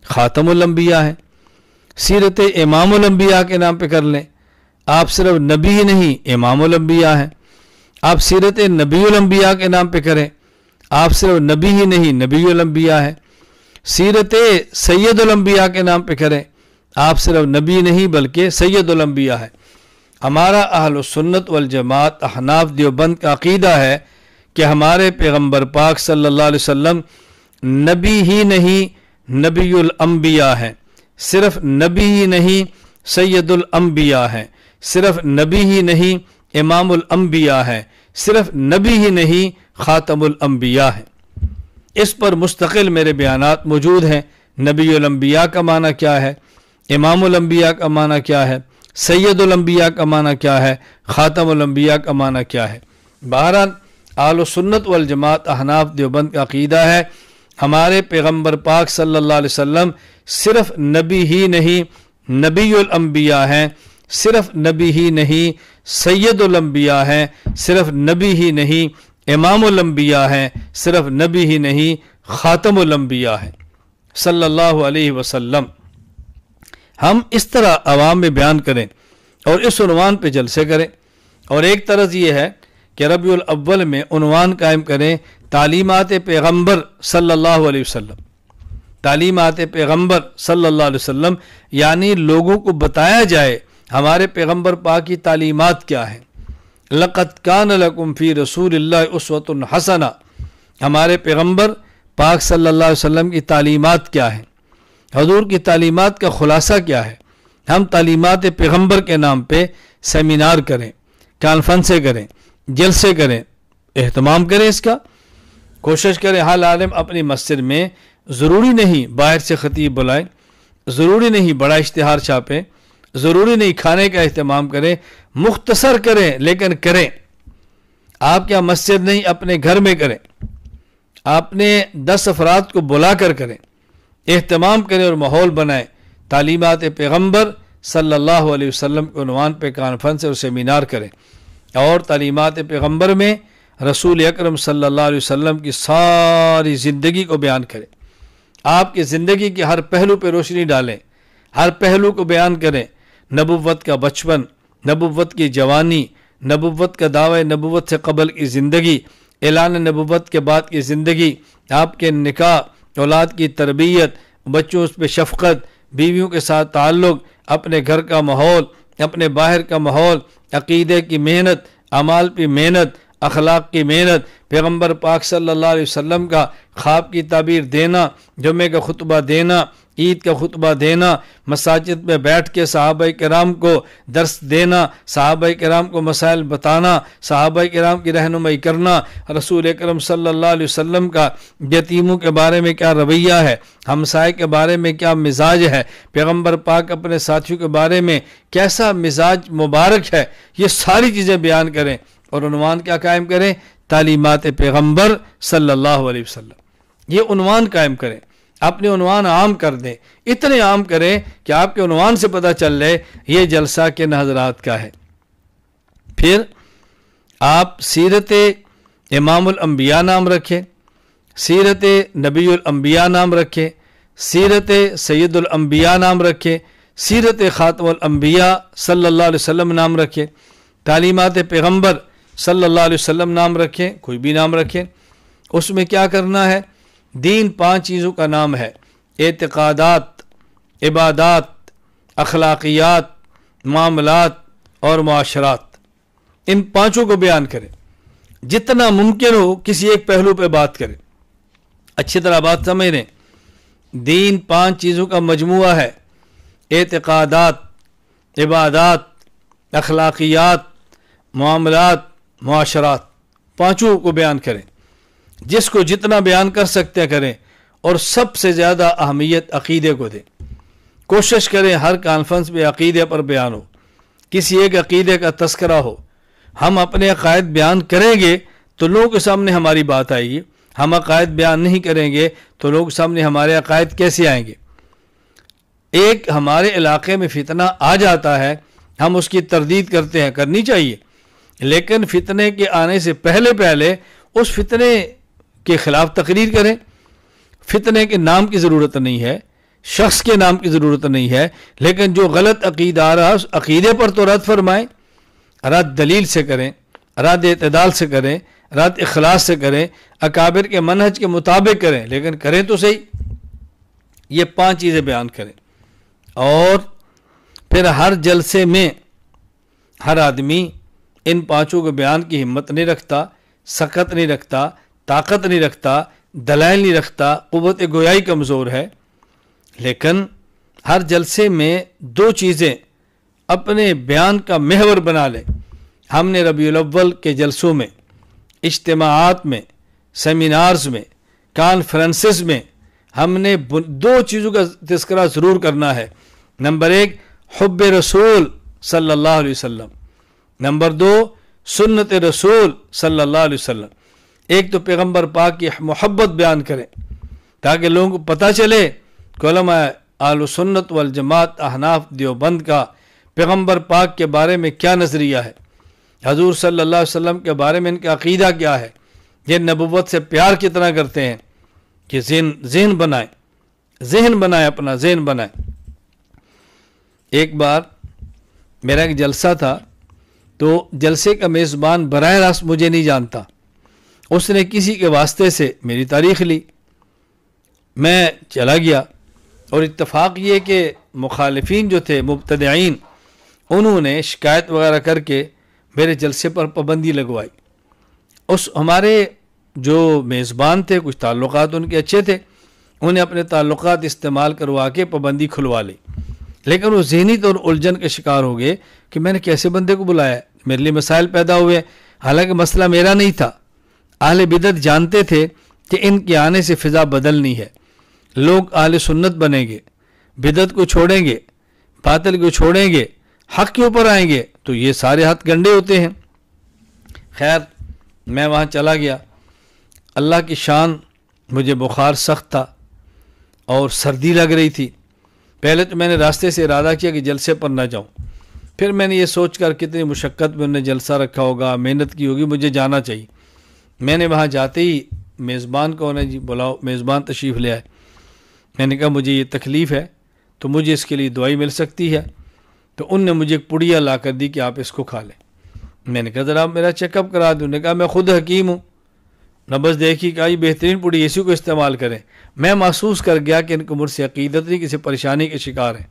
خاتم الانبیاء ہیں۔ سیرت امام الانبیاء کے نام پہ کر لیں، آپ صرف نبی ہی نہیں امام الانبیاء ہیں۔ آپ سیرت نبی الانبیاء کے نام پہ کریں، آپ صرف نبی ہی نہیں نبی الانبیاء ہیں۔ سیرت سید الانبیاء کے نام پہ کریں، آپ صرف نبی نہیں بلکہ سید الانبیاء ہیں۔ ہمارا اہل السنت والجماعت احناف دیوبند کا عقیدہ ہے کہ ہمارے پیغمبر پاک صلی اللہ علیہ وسلم نبی ہی نہیں نبی الانبیاء ہیں، صرف نبی ہی نہیں سید الانبیاء ہیں، صرف نبی ہی نہیں امام الانبیاء ہیں، صرف نبی ہی نہیں خاتم الانبیاء ہیں۔ اس پر مستقل میرے بیانات موجود ہیں، نبی الانبیاء کا معنی کیا ہے، امام الانبیاء کا معنی کیا ہے، سید الانبیاء کا معنی کیا ہے، خاتم الانبیاء کا معنی کیا ہے۔ بہرحال اہل سنت والجماعت احناف دیوبند کا عقیدہ ہے ہمارے پیغمبر پاک صلی اللہ علیہ وسلم صرف نبی ہی نہیں نبی الانبیاء ہیں، صرف نبی ہی نہیں سید الانبیاء ہیں، صرف نبی ہی نہیں امام الانبیاء ہیں، صرف نبی ہی نہیں خاتم الانبیاء ہیں صلی اللہ علیہ وسلم۔ ہم اس طرح عوام میں بیان کریں اور اس عنوان پہ جلسے کریں، اور ایک طرز یہ ہے کہ ربیع الاول میں عنوان قائم کریں تعلیمات پیغمبر صلی اللہ علیہ وسلم، تعلیمات پیغمبر صلی اللہ علیہ وسلم، یعنی لوگوں کو بتایا جائے ہمارے پیغمبر پاک کی تعلیمات کیا ہیں۔ لقد کان لکم فی رسول اللہ اسوۃ حسنہ، ہمارے پیغمبر پاک صلی اللہ علیہ وسلم کی تعلیمات کیا ہیں، حضور کی تعلیمات کا خلاصہ کیا ہے۔ ہم تعلیمات پیغمبر کے نام پہ سیمینار کریں، کانفرنسیں کریں، جلسے کریں، اہتمام کریں، اس کا کوشش کریں۔ حال عالم اپنی مسجد میں ضروری نہیں باہر سے خطیب بلائیں، ضروری نہیں بڑا اشتہار چھاپیں، ضروری نہیں کھانے کا اہتمام کریں، مختصر کریں لیکن کریں۔ آپ کیا مسجد نہیں اپنے گھر میں کریں، اپنے 10 افراد کو بلا کر کریں، اہتمام کریں اور ماحول بنائیں۔ تعلیمات پیغمبر صلی اللہ علیہ وسلم کے عنوان پہ کانفرنس اور سیمینار کریں، اور تعلیمات پیغمبر میں رسول اکرم صلی اللہ علیہ وسلم کی ساری زندگی کو بیان کریں، آپ کی زندگی کے ہر پہلو پہ روشنی ڈالیں، ہر پہلو کو بیان کریں، نبوت کا بچپن، نبوت کی جوانی، نبوت کا دعوی نبوت سے قبل کی زندگی، اعلان نبوت کے بعد کی زندگی، آپ کے نکاح، اولاد کی تربیت، بچوں پہ شفقت، بیویوں کے ساتھ تعلق، اپنے گھر کا ماحول، اپنے باہر کا ماحول، عقیدے کی محنت، اعمال پہ محنت، اخلاق کی محنت، پیغمبر پاک صلی اللہ علیہ وسلم کا خواب کی تعبیر دینا، جمعے کا خطبہ دینا، عید کا خطبہ دینا، مساجد میں بیٹھ کے صحابہ کرام کو درس دینا، صحابہ کرام کو مسائل بتانا، صحابہ کرام کی رہنمائی کرنا، رسول اکرم صلی اللہ علیہ وسلم کا یتیموں کے بارے میں کیا رویہ ہے، ہمسائے کے بارے میں کیا مزاج ہے، پیغمبر پاک اپنے ساتھیوں کے بارے میں کیسا مزاج مبارک ہے، یہ ساری چیزیں بیان کریں اور عنوان کیا قائم کریں؟ تعلیمات پیغمبر صلی اللہ علیہ وسلم۔ یہ عنوان قائم کریں، اپنے عنوان عام کر دیں، اتنے عام کریں کہ آپ کے عنوان سے پتہ چل رہے یہ جلسہ کن حضرات کا ہے۔ پھر آپ سیرت امام الانبیاء نام رکھیں، سیرت نبی الانبیاء نام رکھیں، سیرت سید الانبیاء نام رکھیں، سیرت خاتم الانبیاء صلی اللہ علیہ وسلم نام رکھیں، تعلیمات پیغمبر صلی اللہ علیہ وسلم نام رکھیں، کوئی بھی نام رکھیں۔ اس میں کیا کرنا ہے؟ دین 5 چیزوں کا نام ہے: اعتقادات، عبادات، اخلاقیات، معاملات اور معاشرات۔ ان 5 کو بیان کریں، جتنا ممکن ہو کسی ایک پہلو پہ بات کریں۔ اچھی طرح بات سمجھ لیں، دین 5 چیزوں کا مجموعہ ہے: اعتقادات، عبادات، اخلاقیات، معاملات، معاشرات۔ 5 کو بیان کریں، جس کو جتنا بیان کر سکتے کریں، اور سب سے زیادہ اہمیت عقیدے کو دیں۔ کوشش کریں ہر کانفرنس میں عقیدے پر بیان ہو، کسی ایک عقیدے کا تذکرہ ہو۔ ہم اپنے عقائد بیان کریں گے تو لوگوں کے سامنے ہماری بات آئے گی، ہم عقائد بیان نہیں کریں گے تو لوگوں کے سامنے ہمارے عقائد کیسے آئیں گے؟ ایک ہمارے علاقے میں فتنہ آ جاتا ہے، ہم اس کی تردید کرتے ہیں، کرنی چاہیے، لیکن فتنے کے آنے سے پہلے اس فتنے کے خلاف تقریر کریں۔ فتنے کے نام کی ضرورت نہیں ہے، شخص کے نام کی ضرورت نہیں ہے، لیکن جو غلط عقیدہ آ رہا ہے اس عقیدے پر تو رد فرمائیں، رد دلیل سے کریں، رد اعتدال سے کریں، رد اخلاص سے کریں، اکابر کے منہج کے مطابق کریں، لیکن کریں تو صحیح۔ یہ 5 چیزیں بیان کریں، اور پھر ہر جلسے میں ہر آدمی ان 5 کو بیان کی ہمت نہیں رکھتا، سخت نہیں رکھتا، طاقت نہیں رکھتا، دلائل نہیں رکھتا، قوت گویائی کمزور ہے، لیکن ہر جلسے میں 2 چیزیں اپنے بیان کا محور بنا لیں۔ ہم نے ربیع الاول کے جلسوں میں، اجتماعات میں، سیمینارز میں، کانفرنسز میں ہم نے 2 چیزوں کا تذکرہ ضرور کرنا ہے۔ نمبر 1 حب رسول صلی اللہ علیہ وسلم، نمبر 2 سنت رسول صلی اللہ علیہ وسلم۔ ایک تو پیغمبر پاک کی محبت بیان کریں تاکہ لوگوں کو پتہ چلے کہ علماء اہل سنت والجماعت احناف دیوبند کا پیغمبر پاک کے بارے میں کیا نظریہ ہے، حضور صلی اللہ علیہ وسلم کے بارے میں ان کا عقیدہ کیا ہے، یہ نبوت سے پیار کتنا کرتے ہیں، کہ ذہن بنائیں، اپنا ذہن بنائیں۔ ایک بار میرا ایک جلسہ تھا، تو جلسے کا میزبان براہ راست مجھے نہیں جانتا، اس نے کسی کے واسطے سے میری تاریخ لی، میں چلا گیا، اور اتفاق یہ کہ مخالفین جو تھے، مبتدعین، انہوں نے شکایت وغیرہ کر کے میرے جلسے پر پابندی لگوائی۔ ہمارے جو میزبان تھے، کچھ تعلقات ان کے اچھے تھے، انہیں اپنے تعلقات استعمال کروا کے پابندی کھلوا لی، لیکن وہ ذہنی طور الجھن کے شکار ہو گئے کہ میں نے کیسے بندے کو بلایا، میرے لیے مسائل پیدا ہوئے، حالانکہ مسئلہ میرا نہیں تھا۔ اہل بدعت جانتے تھے کہ ان کے آنے سے فضا بدلنی ہے، لوگ اہل سنت بنیں گے، بدعت کو چھوڑیں گے، باطل کو چھوڑیں گے، حق کے اوپر آئیں گے، تو یہ سارے ہاتھ گنڈے ہوتے ہیں۔ خیر میں وہاں چلا گیا، اللہ کی شان مجھے بخار سخت تھا اور سردی لگ رہی تھی۔ پہلے تو میں نے راستے سے ارادہ کیا کہ جلسے پر نہ جاؤں، پھر میں نے یہ سوچ کر کتنی مشقت میں انہیں جلسہ رکھا ہوگا، محنت کی ہوگی، مجھے جانا چاہیے۔ میں نے وہاں جاتے ہی میزبان کو انہیں جی بلاؤ، میزبان تشریف لے آئے۔ میں نے کہا مجھے یہ تکلیف ہے تو مجھے اس کے لیے دعائی مل سکتی ہے؟ تو ان نے مجھے ایک پڑیا لا کر دی کہ آپ اس کو کھا لیں۔ میں نے کہا ذرا آپ میرا چیک اپ کرا دیں۔ انہوں نے کہا میں خود حکیم ہوں، نبض دیکھی کہ یہ بہترین پڑی اسی کو استعمال کریں۔ میں محسوس کر گیا کہ ان کو مجھ سے عقیدت نہیں، کسی پریشانی کے شکار ہیں۔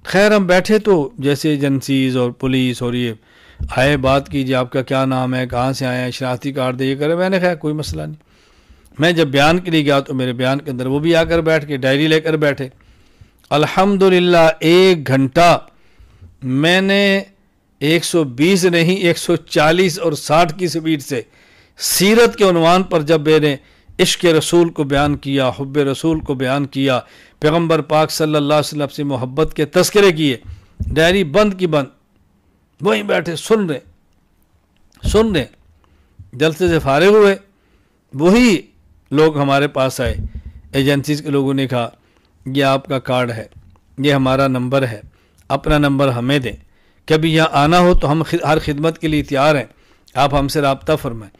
خیر ہم بیٹھے تو جیسے ایجنسیز اور پولیس اور یہ آئے، بات کیجیے آپ کا کیا نام ہے، کہاں سے آئے ہیں، شناختی کارڈ دے، یہ کرے۔ میں نے کہا کوئی مسئلہ نہیں۔ میں جب بیان کے لیے گیا تو میرے بیان کے اندر وہ بھی آ کر بیٹھ کے ڈائری لے کر بیٹھے۔ الحمدللہ 1 گھنٹہ میں نے 120 نہیں 140 اور 60 کی سپیڈ سے سیرت کے عنوان پر جب میں نے عشق رسول کو بیان کیا، حب رسول کو بیان کیا، پیغمبر پاک صلی اللہ علیہ وسلم سے محبت کے تذکرے کیے، ڈائری بند کی بند، وہیں بیٹھے سن رہے۔ جلسے سے فارغ ہوئے، وہی لوگ ہمارے پاس آئے، ایجنسیز کے لوگوں نے کہا یہ آپ کا کارڈ ہے، یہ ہمارا نمبر ہے، اپنا نمبر ہمیں دیں، کبھی یہاں آنا ہو تو ہم ہر خدمت کے لیے تیار ہیں، آپ ہم سے رابطہ فرمائیں۔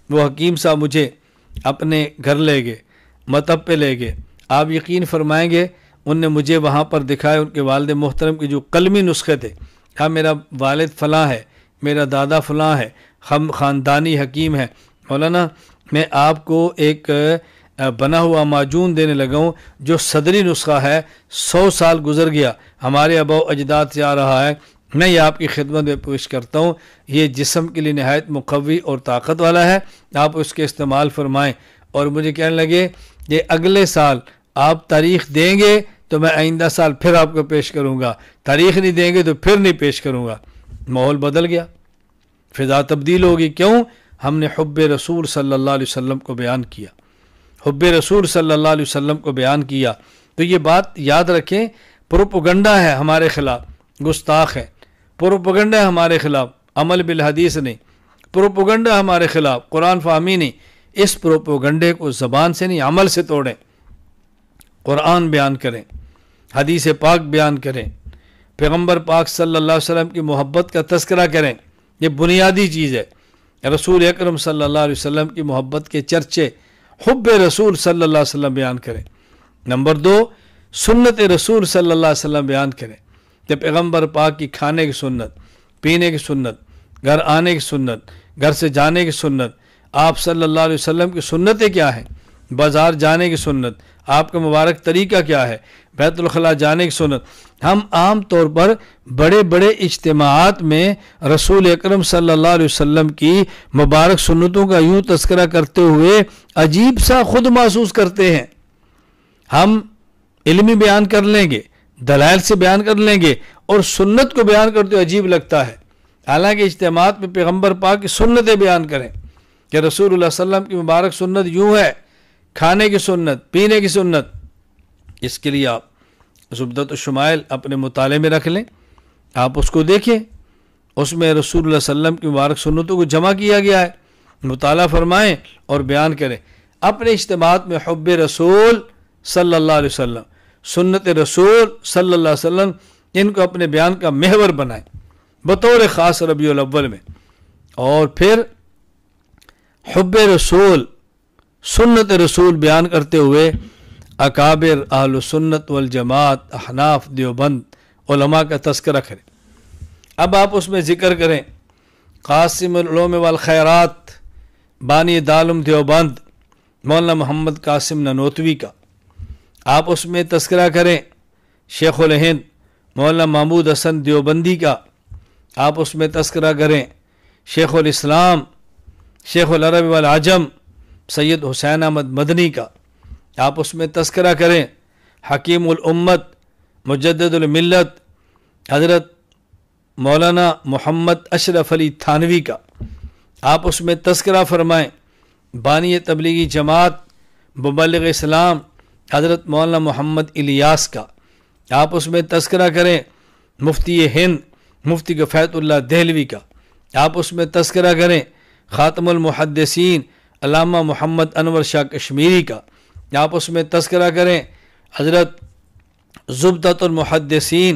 وہ حکیم صاحب مجھے اپنے گھر لے گئے، مطب پہ لے گئے۔ آپ یقین فرمائیں گے ان نے مجھے وہاں پر دکھائے ان کے والد محترم کے جو قلمی نسخے تھے۔ ہاں میرا والد فلاں ہے، میرا دادا فلاں ہے، ہم خاندانی حکیم ہیں، مولانا میں آپ کو ایک بنا ہوا معجون دینے لگا ہوں جو صدری نسخہ ہے، 100 سال گزر گیا، ہمارے آباء و اجداد سے آ رہا ہے، میں یہ آپ کی خدمت میں پیش کرتا ہوں۔ یہ جسم کے لیے نہایت مقوی اور طاقت والا ہے، آپ اس کے استعمال فرمائیں۔ اور مجھے کہنے لگے کہ اگلے سال آپ تاریخ دیں گے تو میں آئندہ سال پھر آپ کو پیش کروں گا، تاریخ نہیں دیں گے تو پھر نہیں پیش کروں گا۔ ماحول بدل گیا، فضا تبدیل ہوگی۔ کیوں؟ ہم نے حب رسول صلی اللہ علیہ وسلم کو بیان کیا، حب رسول صلی اللہ علیہ وسلم کو بیان کیا۔ تو یہ بات یاد رکھیں، پروپیگنڈا ہے ہمارے خلاف، گستاخ ہے، پروپیگنڈا ہے ہمارے خلاف، عمل بالحدیث نہیں، پروپیگنڈا ہمارے خلاف، قرآن فہمی نہیں۔ اس پروپیگنڈے کو زبان سے نہیں عمل سے توڑیں، قرآن بیان کریں، حدیث پاک بیان کریں، پیغمبر پاک صلی اللہ علیہ وسلم کی محبت کا تذکرہ کریں۔ یہ بنیادی چیز ہے۔ رسول اکرم صلی اللہ علیہ وسلم کی محبت کے چرچے، حب رسول صلی اللہ علیہ وسلم بیان کریں۔ نمبر 2، سنت رسول صلی اللہ علیہ وسلم بیان کریں کہ پیغمبر پاک کی کھانے کی سنت، پینے کی سنت، گھر آنے کی سنت، گھر سے جانے کی سنت، آپ صلی اللہ علیہ وسلم کی سنتیں کیا ہیں، بازار جانے کی سنت، آپ کا مبارک طریقہ کیا ہے، بیت الخلاء جانے کی سنت۔ ہم عام طور پر بڑے بڑے اجتماعات میں رسول اکرم صلی اللہ علیہ وسلم کی مبارک سنتوں کا یوں تذکرہ کرتے ہوئے عجیب سا خود محسوس کرتے ہیں۔ ہم علمی بیان کر لیں گے، دلائل سے بیان کر لیں گے، اور سنت کو بیان کرتے ہوئے عجیب لگتا ہے۔ حالانکہ اجتماعات میں پیغمبر پاک کی سنتیں بیان کریں کہ رسول اللہ صلی اللہ علیہ وسلم کی مبارک سنت یوں ہے، کھانے کی سنت، پینے کی سنت۔ اس کے لیے آپ زبدۃ الشمائل اپنے مطالعے میں رکھ لیں، آپ اس کو دیکھیں، اس میں رسول اللہ صلی اللہ علیہ وسلم کی مبارک سنتوں کو جمع کیا گیا ہے، مطالعہ فرمائیں اور بیان کریں۔ اپنے اجتماعات میں حب رسول صلی اللہ علیہ وسلم، سنت رسول صلی اللہ علیہ وسلم، ان کو اپنے بیان کا محور بنائیں بطور خاص ربیع الاول میں۔ اور پھر حب رسول، سنت رسول بیان کرتے ہوئے اکابر اہل سنت والجماعت، احناف، دیوبند علماء کا تذکرہ کریں۔ اب آپ اس میں ذکر کریں قاسم العلوم والخیرات، بانی دارالعلوم دیوبند مولانا محمد قاسم نانوتوی کا، آپ اس میں تذکرہ کریں شیخ الہند مولانا محمود حسن دیوبندی کا، آپ اس میں تذکرہ کریں شیخ الاسلام شیخ العرب والعجم سید حسین احمد مدنی کا، آپ اس میں تذکرہ کریں حکیم الامت مجدد الملت حضرت مولانا محمد اشرف علی تھانوی کا، آپ اس میں تذکرہ فرمائیں بانی تبلیغی جماعت مبلغ اسلام حضرت مولانا محمد الیاس کا، آپ اس میں تذکرہ کریں مفتی ہند مفتی کفایت اللہ دہلوی کا، آپ اس میں تذکرہ کریں خاتم المحدثین علامہ محمد انور شاہ کشمیری کا، آپ اس میں تذکرہ کریں حضرت زبدۃ المحدثین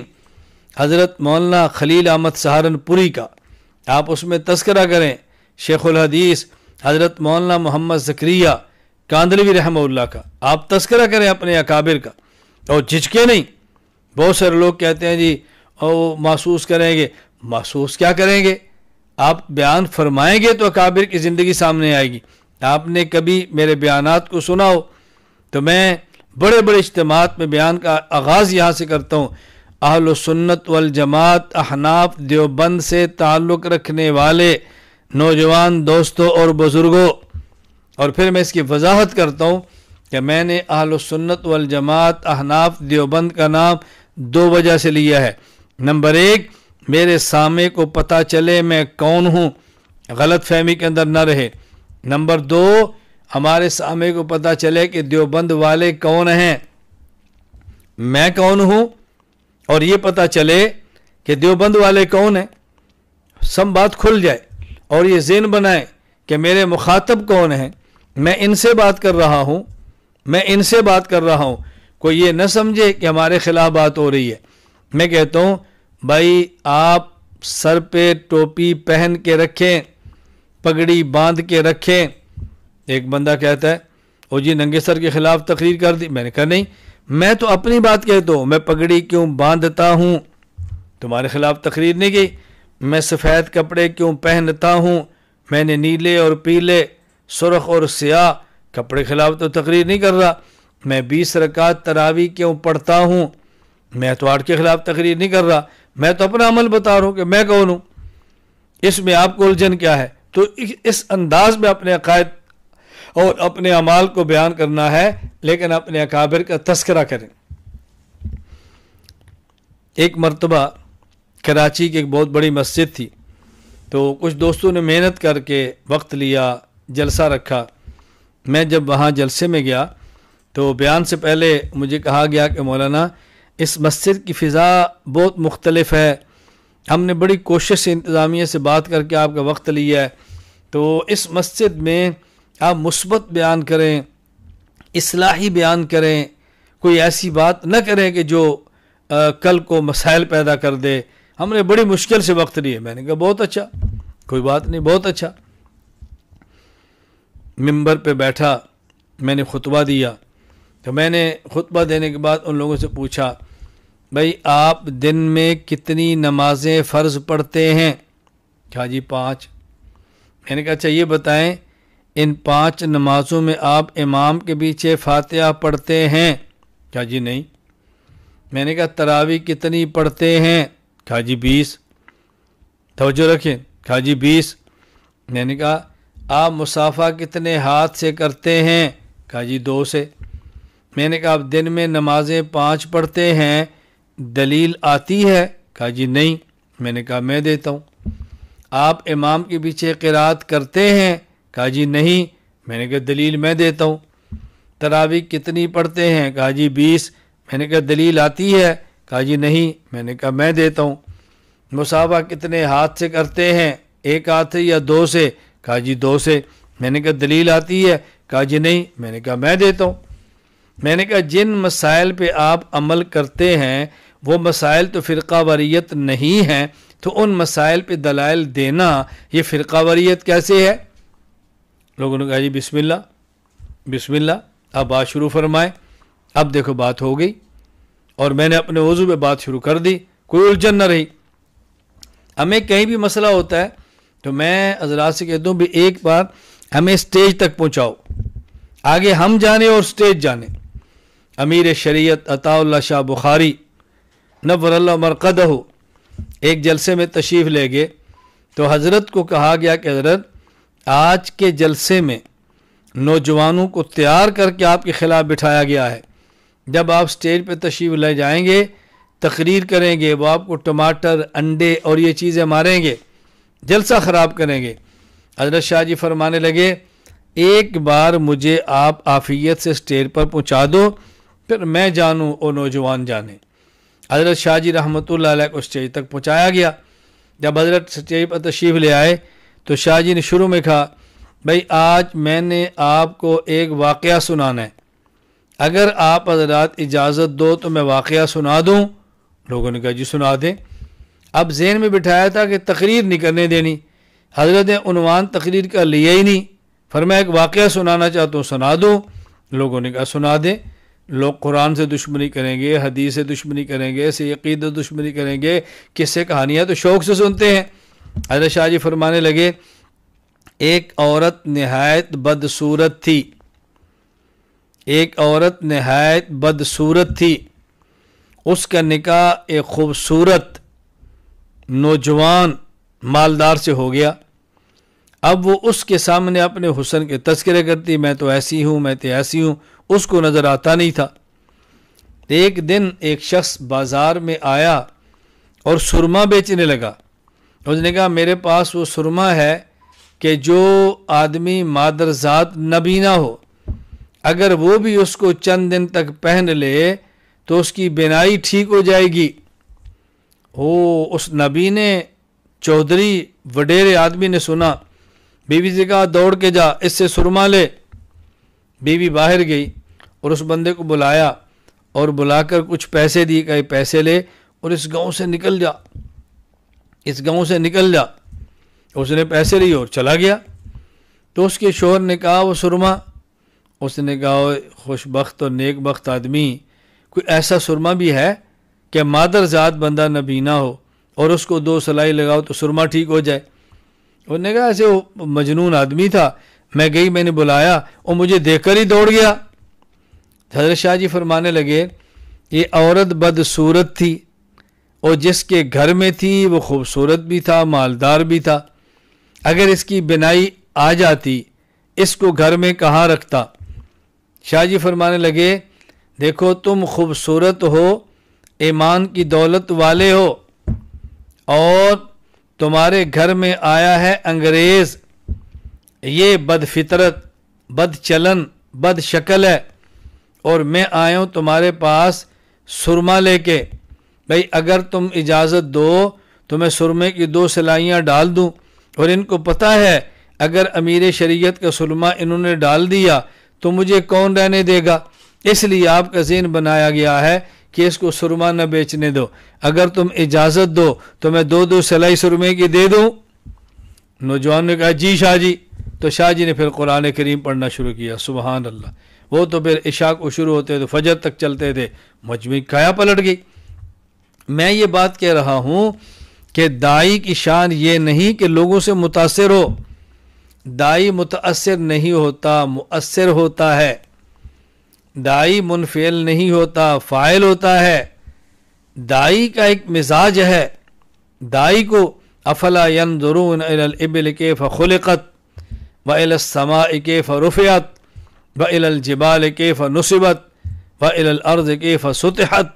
حضرت مولانا خلیل احمد سہارنپوری کا، آپ اس میں تذکرہ کریں شیخ الحدیث حضرت مولانا محمد زکریہ کاندلوی رحمہ اللہ کا، آپ تذکرہ کریں اپنے اکابر کا، اور جھجکے نہیں۔ بہت سارے لوگ کہتے ہیں جی اور محسوس کریں گے. محسوس کیا کریں گے؟ آپ بیان فرمائیں گے تو اکابر کی زندگی سامنے آئے گی. آپ نے کبھی میرے بیانات کو سنا ہو تو میں بڑے بڑے اجتماعات میں بیان کا آغاز یہاں سے کرتا ہوں. اہل سنت والجماعت احناف دیوبند سے تعلق رکھنے والے نوجوان دوستوں اور بزرگوں، اور پھر میں اس کی وضاحت کرتا ہوں کہ میں نے اہل سنت والجماعت احناف دیوبند کا نام 2 وجہ سے لیا ہے. نمبر 1، میرے سامع کو پتہ چلے میں کون ہوں، غلط فہمی کے اندر نہ رہے. نمبر 2، ہمارے سامع کو پتہ چلے کہ دیوبند والے کون ہیں، میں کون ہوں، اور یہ پتہ چلے کہ دیوبند والے کون ہیں. سب بات کھل جائے اور یہ ذہن بنائیں کہ میرے مخاطب کون ہیں. میں ان سے بات کر رہا ہوں، میں ان سے بات کر رہا ہوں. کوئی یہ نہ سمجھے کہ ہمارے خلاف بات ہو رہی ہے. میں کہتا ہوں بھائی آپ سر پہ ٹوپی پہن کے رکھیں، پگڑی باندھ کے رکھیں. ایک بندہ کہتا ہے او جی ننگے سر کے خلاف تقریر کر دی. میں نے کہا نہیں، میں تو اپنی بات کہتا ہوں. میں پگڑی کیوں باندھتا ہوں، تمہارے خلاف تقریر نہیں کی. میں سفید کپڑے کیوں پہنتا ہوں، میں نے نیلے اور پیلے، سرخ اور سیاہ کپڑے خلاف تو تقریر نہیں کر رہا. میں 20 رکعت تراویح کیوں پڑھتا ہوں، میں تو 8 کے خلاف تقریر نہیں کر رہا. میں تو اپنا عمل بتا رہا ہوں کہ میں کون ہوں. اس میں آپ کو الجھن کیا ہے؟ تو اس انداز میں اپنے عقائد اور اپنے اعمال کو بیان کرنا ہے، لیکن اپنے اکابر کا تذکرہ کریں. ایک مرتبہ کراچی کی ایک بہت بڑی مسجد تھی، تو کچھ دوستوں نے محنت کر کے وقت لیا، جلسہ رکھا. میں جب وہاں جلسے میں گیا تو بیان سے پہلے مجھے کہا گیا کہ مولانا اس مسجد کی فضا بہت مختلف ہے، ہم نے بڑی کوشش سے انتظامیہ سے بات کر کے آپ کا وقت لیا ہے، تو اس مسجد میں آپ مثبت بیان کریں، اصلاحی بیان کریں، کوئی ایسی بات نہ کریں کہ جو کل کو مسائل پیدا کر دے. ہم نے بڑی مشکل سے وقت لیے. میں نے کہا بہت اچھا، کوئی بات نہیں، بہت اچھا. ممبر پہ بیٹھا، میں نے خطبہ دیا. تو میں نے خطبہ دینے کے بعد ان لوگوں سے پوچھا بھائی آپ دن میں کتنی نمازیں فرض پڑھتے ہیں؟ کہا جی 5. میں نے کہا اچھا یہ بتائیں ان 5 نمازوں میں آپ امام کے پیچھے فاتحہ پڑھتے ہیں؟ کہا جی نہیں. میں نے کہا تراویح کتنی پڑھتے ہیں؟ کہا جی 20. توجہ رکھیں، کہا جی 20. میں نے کہا آپ مصافحہ کتنے ہاتھ سے کرتے ہیں؟ کہا جی 2 سے. میں نے کہا آپ دن میں نمازیں 5 پڑھتے ہیں، دلیل آتی ہے؟ کہا جی نہیں. میں نے کہا میں دیتا ہوں. آپ امام کے پیچھے قرات کرتے ہیں؟ کہا جی نہیں. میں نے کہا دلیل میں دیتا ہوں. تراویح کتنی پڑھتے ہیں؟ کہا جی 20. میں نے کہا دلیل آتی ہے؟ کہا جی نہیں. میں نے کہا میں دیتا ہوں. مصافحہ کتنے ہاتھ سے کرتے ہیں، 1 ہاتھ سے یا 2 سے؟ کہا جی 2 سے. میں نے کہا دلیل آتی ہے؟ کہا جی نہیں. میں نے کہا میں دیتا ہوں. میں نے کہا جن مسائل پہ آپ عمل کرتے ہیں وہ مسائل تو فرقہ واریت نہیں ہیں، تو ان مسائل پہ دلائل دینا یہ فرقہ واریت کیسے ہے؟ لوگوں نے کہا جی بسم اللہ بسم اللہ، اب بات شروع فرمائیں. اب دیکھو بات ہو گئی اور میں نے اپنے وضو پہ بات شروع کر دی، کوئی الجھن نہ رہی. ہمیں کہیں بھی مسئلہ ہوتا ہے تو میں حضرات سے کہتا ہوں بھی ایک بار ہمیں سٹیج تک پہنچاؤ، آگے ہم جانے اور سٹیج جانے. امیر شریعت عطا اللہ شاہ بخاری نور اللہ مرقدہ ایک جلسے میں تشریف لے گئے تو حضرت کو کہا گیا کہ حضرت آج کے جلسے میں نوجوانوں کو تیار کر کے آپ کے خلاف بٹھایا گیا ہے، جب آپ سٹیج پہ تشریف لے جائیں گے تقریر کریں گے وہ آپ کو ٹماٹر انڈے اور یہ چیزیں ماریں گے، جلسہ خراب کریں گے. حضرت شاہ جی فرمانے لگے ایک بار مجھے آپ عافیت سے سٹیج پر پہنچا دو، پھر میں جانوں اور نوجوان جانے. حضرت شاہ جی رحمۃ اللہ علیہ کو سٹیج تک پہنچایا گیا. جب حضرت سٹیج پر تشریف لے آئے تو شاہ جی نے شروع میں کہا بھائی آج میں نے آپ کو ایک واقعہ سنانا ہے، اگر آپ حضرات اجازت دو تو میں واقعہ سنا دوں. لوگوں نے کہا جی سنا دیں. اب ذہن میں بٹھایا تھا کہ تقریر نہیں کرنے دینی، حضرت نے عنوان تقریر کا لیا ہی نہیں، فرمایا ایک واقعہ سنانا چاہتا ہوں سنا دوں. لوگوں نے کہا سنا دیں. لوگ قرآن سے دشمنی کریں گے، حدیث سے دشمنی کریں گے، سے عقیدت دشمنی کریں گے، قصے کہانیاں تو شوق سے سنتے ہیں۔ حضرت شاہ جی فرمانے لگے ایک عورت نہایت بدصورت تھی، ایک عورت نہایت بدصورت تھی، اس کا نکاح ایک خوبصورت نوجوان مالدار سے ہو گیا۔ اب وہ اس کے سامنے اپنے حسن کے تذکرے کرتی، میں تو ایسی ہوں، میں تو ایسی ہوں، اس کو نظر آتا نہیں تھا۔ ایک دن ایک شخص بازار میں آیا اور سرما بیچنے لگا۔ اس نے کہا میرے پاس وہ سرما ہے کہ جو آدمی مادرزاد نبینا ہو، اگر وہ بھی اس کو چند دن تک پہن لے تو اس کی بینائی ٹھیک ہو جائے گی۔ اس نبینے چودھری وڈیرے آدمی نے سنا، بیوی سے کہا دوڑ کے جا اس سے سرما لے۔ بیوی باہر گئی اور اس بندے کو بلایا اور بلا کر کچھ پیسے دی، کہ پیسے لے اور اس گاؤں سے نکل جا، اس گاؤں سے نکل جا۔ اس نے پیسے لیے اور چلا گیا۔ تو اس کے شوہر نے کہا وہ سرما، اس نے کہا خوش بخت اور نیک بخت آدمی، کوئی ایسا سرما بھی ہے کہ مادرزاد بندہ نبینا ہو اور اس کو 2 سلائی لگاؤ تو سرما ٹھیک ہو جائے؟ انہوں نے کہا ایسے وہ مجنون آدمی تھا، میں گئی، میں نے بلایا، وہ مجھے دیکھ کر ہی دوڑ گیا۔ حضرت شاہ جی فرمانے لگے یہ عورت بدصورت تھی اور جس کے گھر میں تھی وہ خوبصورت بھی تھا، مالدار بھی تھا، اگر اس کی بینائی آ جاتی اس کو گھر میں کہاں رکھتا؟ شاہ جی فرمانے لگے دیکھو تم خوبصورت ہو، ایمان کی دولت والے ہو، اور تمہارے گھر میں آیا ہے انگریز، یہ بد فطرت، بد چلن، بد شکل ہے، اور میں آیا ہوں تمہارے پاس سرما لے کے، بھئی اگر تم اجازت دو تو میں سرمے کی 2 سلائیاں ڈال دوں، اور ان کو پتہ ہے اگر امیر شریعت کا سرما انہوں نے ڈال دیا تو مجھے کون رہنے دے گا، اس لیے آپ کا ذہن بنایا گیا ہے کہ اس کو سرما نہ بیچنے دو، اگر تم اجازت دو تو میں 2 سلائی سرمے کی دے دوں۔ نوجوان نے کہا جی شاہ جی۔ تو شاہ جی نے پھر قرآن کریم پڑھنا شروع کیا، سبحان اللہ۔ وہ تو پھر عشاء کو شروع ہوتے تو فجر تک چلتے تھے، مجمع کایا پلٹ گئی۔ میں یہ بات کہہ رہا ہوں کہ داعی کی شان یہ نہیں کہ لوگوں سے متاثر ہو، داعی متاثر نہیں ہوتا، مؤثر ہوتا ہے، داعی منفعل نہیں ہوتا، فاعل ہوتا ہے۔ داعی کا ایک مزاج ہے، داعی کو افلا ينظرون الى الابل كيف خلقت والى السماء كيف رفعت والى الجبال كيف نصبت والى الارض كيف سطحت۔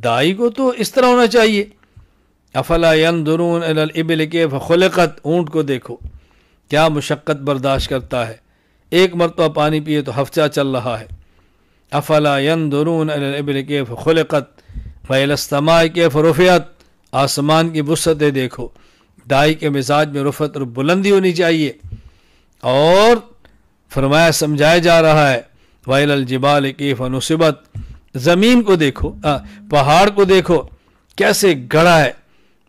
داعی کو تو اس طرح ہونا چاہیے، افلا ينظرون الى الابل كيف خلقت، اونٹ کو دیکھو کیا مشقت برداشت کرتا ہے، ایک مرتبہ پانی پیے تو ہفتہ چل رہا ہے۔ افلا ينظرون الى الابل كيف خلقت والى السماء كيف رفعت، آسمان کی وسعتیں دیکھو۔ داعی کے مزاج میں رفعت اور بلندی ہونی چاہیے، اور فرمایا سمجھایا جا رہا ہے وَإِلَى الْجِبَالِ كَيْفَ نُصِبَتْ، زمین کو دیکھو، پہاڑ کو دیکھو کیسے گڑا ہے،